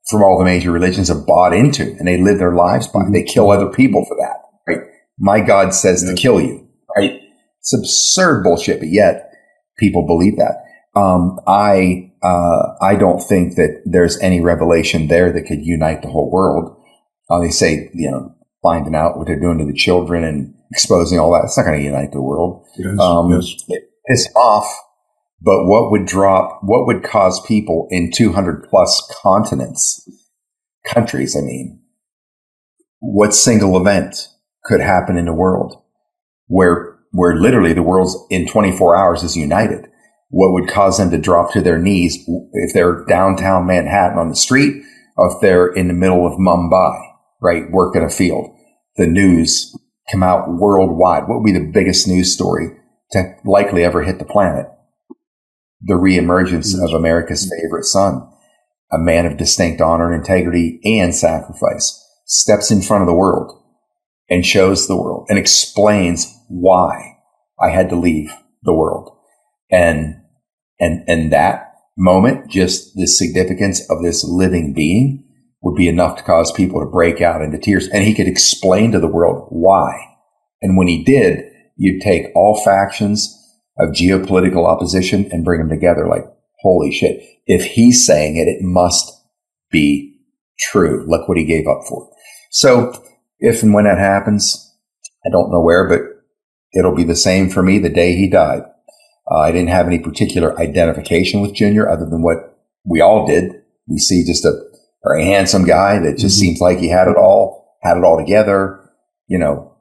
from all the major religions have bought into and they live their lives by. They kill other people for that, right? My God says to kill you, right? It's absurd bullshit, but yet people believe that. I don't think that there's any revelation there that could unite the whole world. They say, finding out what they're doing to the children and exposing all that. It's not going to unite the world. Yes. It pisses off. But what would cause people in 200 plus countries, what single event could happen in the world where literally the world's in 24 hours is united? What would cause them to drop to their knees if they're downtown Manhattan on the street or if they're in the middle of Mumbai, right, working a field? The news come out worldwide. What would be the biggest news story to likely ever hit the planet? The reemergence of America's favorite son. a man of distinct honor and integrity and sacrifice, steps in front of the world and shows the world and explains why I had to leave the world. And that moment, just the significance of this living being would be enough to cause people to break out into tears. And he could explain to the world why. And when he did, you'd take all factions of geopolitical opposition and bring them together like, holy shit. If he's saying it, it must be true. Look what he gave up for. So if and when that happens, I don't know where, but it'll be the same for me the day he died. I didn't have any particular identification with Junior other than what we all did. We see just a very handsome guy that just seems like he had it all together. You know,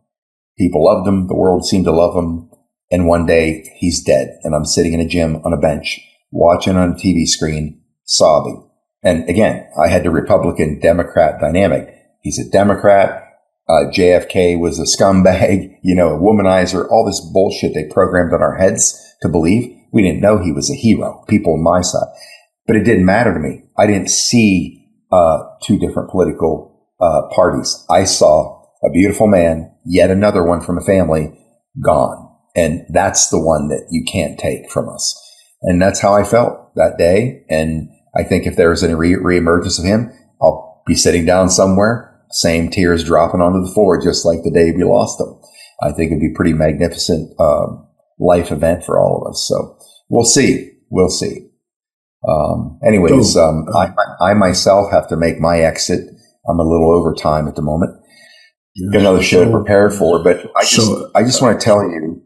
people loved him. The world seemed to love him. And one day he's dead. And I'm sitting in a gym on a bench, watching on a TV screen, sobbing. And again, I had the Republican Democrat dynamic. He's a Democrat. JFK was a scumbag, you know, a womanizer, all this bullshit they programmed on our heads to believe. We didn't know he was a hero, people on my side. But it didn't matter to me. I didn't see two different political parties. I saw a beautiful man, yet another one from a family, gone. And that's the one that you can't take from us. And that's how I felt that day. And I think if there was any reemergence of him, I'll be sitting down somewhere, same tears dropping onto the floor, just like the day we lost him. I think it'd be a pretty magnificent life event for all of us. So we'll see. We'll see. I myself have to make my exit. I'm a little over time at the moment. Got another show to prepare for, but I just want to tell you,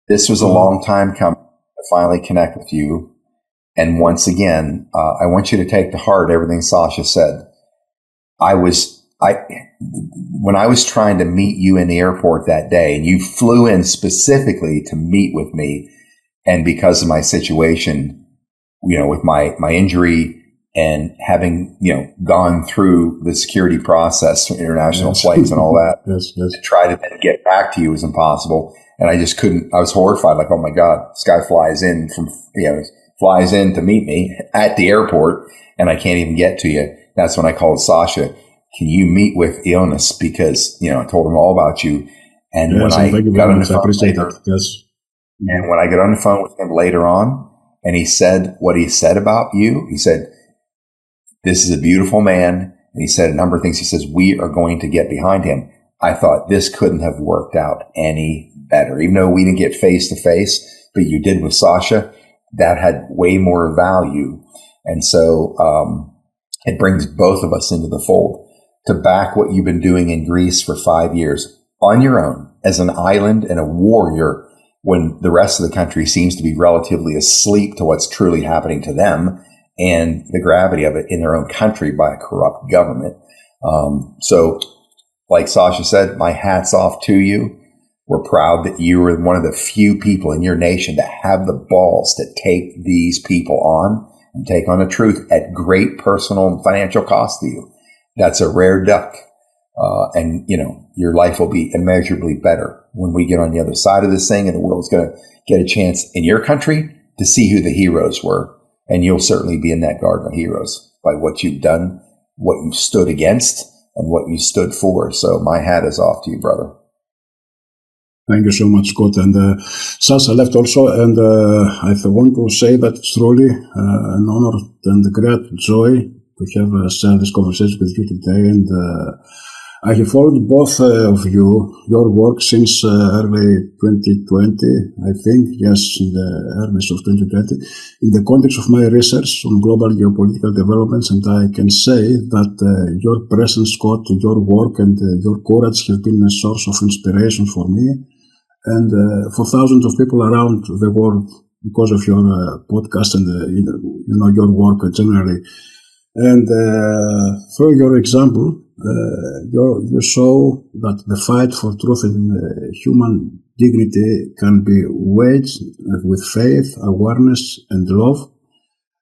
this was a long time coming to finally connect with you. And once again, I want you to take to heart everything Sacha said. When I was trying to meet you in the airport that day, and you flew in specifically to meet with me, and because of my situation, you know, with my injury and having, you know, gone through the security process for international flights and all that, to try to then get back to you was impossible. And I just couldn't. I was horrified, like, oh my God, this guy flies in to meet me at the airport, and I can't even get to you. That's when I called Sacha. Can you meet with Ioannis? Because, you know, I told him all about you. And when I got on the phone and when I got on the phone with him later on, and he said what he said about you, he said, this is a beautiful man. And he said a number of things. He says, we are going to get behind him. I thought this couldn't have worked out any better. Even though we didn't get face to face, but you did with Sacha, that had way more value. And so it brings both of us into the fold to back what you've been doing in Greece for 5 years on your own as an island and a warrior when the rest of the country seems to be relatively asleep to what's truly happening to them and the gravity of it in their own country by a corrupt government. So like Sacha said, my hat's off to you. We're proud that you were one of the few people in your nation to have the balls to take these people on and take on the truth at great personal and financial cost to you. That's a rare duck. And, you know, your life will be immeasurably better when we get on the other side of this thing, and the world's going to get a chance in your country to see who the heroes were. And you'll certainly be in that garden of heroes by what you've done, what you've stood against, and what you stood for. So my hat is off to you, brother. Thank you so much, Scott. And Sacha left also, and I want to say that it's truly an honor and a great joy to have shared this conversation with you today. And I have followed both of you, your work since early 2020, I think, yes, in the earnest of 2020, in the context of my research on global geopolitical developments. And I can say that your presence, Scott, your work and your courage have been a source of inspiration for me and for thousands of people around the world because of your podcast and your work generally. And through your example, you show that the fight for truth and human dignity can be waged with faith, awareness, and love,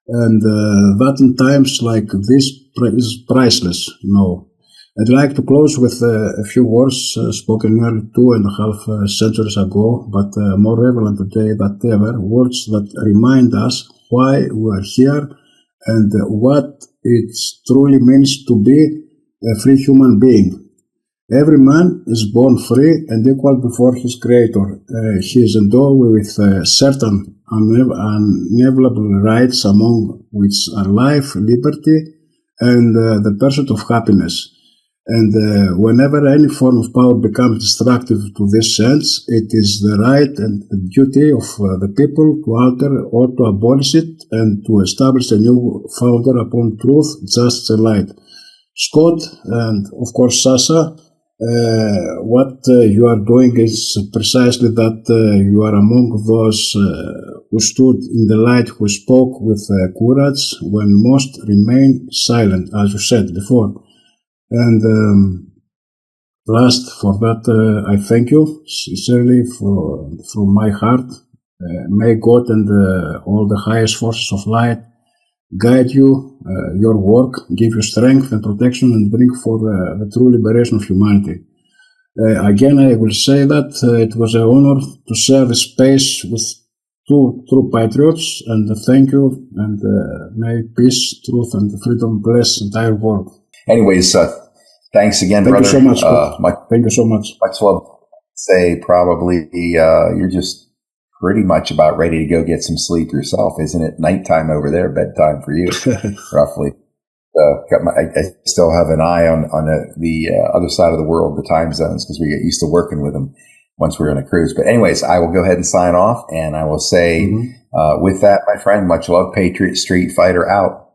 and that in times like this is priceless. I'd like to close with a few words spoken nearly 2.5 centuries ago, but more relevant today than ever, words that remind us why we are here and what it truly means to be a free human being. Every man is born free and equal before his creator. He is endowed with certain unalienable rights, among which are life, liberty, and the pursuit of happiness. And whenever any form of power becomes destructive to this sense, it is the right and the duty of the people to alter or to abolish it and to establish a new founder upon truth, justice, and light. Scott, and of course Sacha, what you are doing is precisely that you are among those who stood in the light, who spoke with courage when most remained silent, as you said before. And last, for that, I thank you sincerely from my heart. May God and all the highest forces of light guide you, your work, give you strength and protection, and bring for the true liberation of humanity. Again, I will say that it was an honor to share this space with two true patriots, and thank you, and may peace, truth, and freedom bless the entire world. Anyways, thanks again, brother. Thank you so much. Thank you so much. Much love. Say probably you're just pretty much about ready to go get some sleep yourself, isn't it? Nighttime over there, bedtime for you, roughly. I still have an eye on the other side of the world, the time zones, because we get used to working with them once we're on a cruise. But anyways, I will go ahead and sign off, and I will say with that, my friend, much love, Patriot Street Fighter out.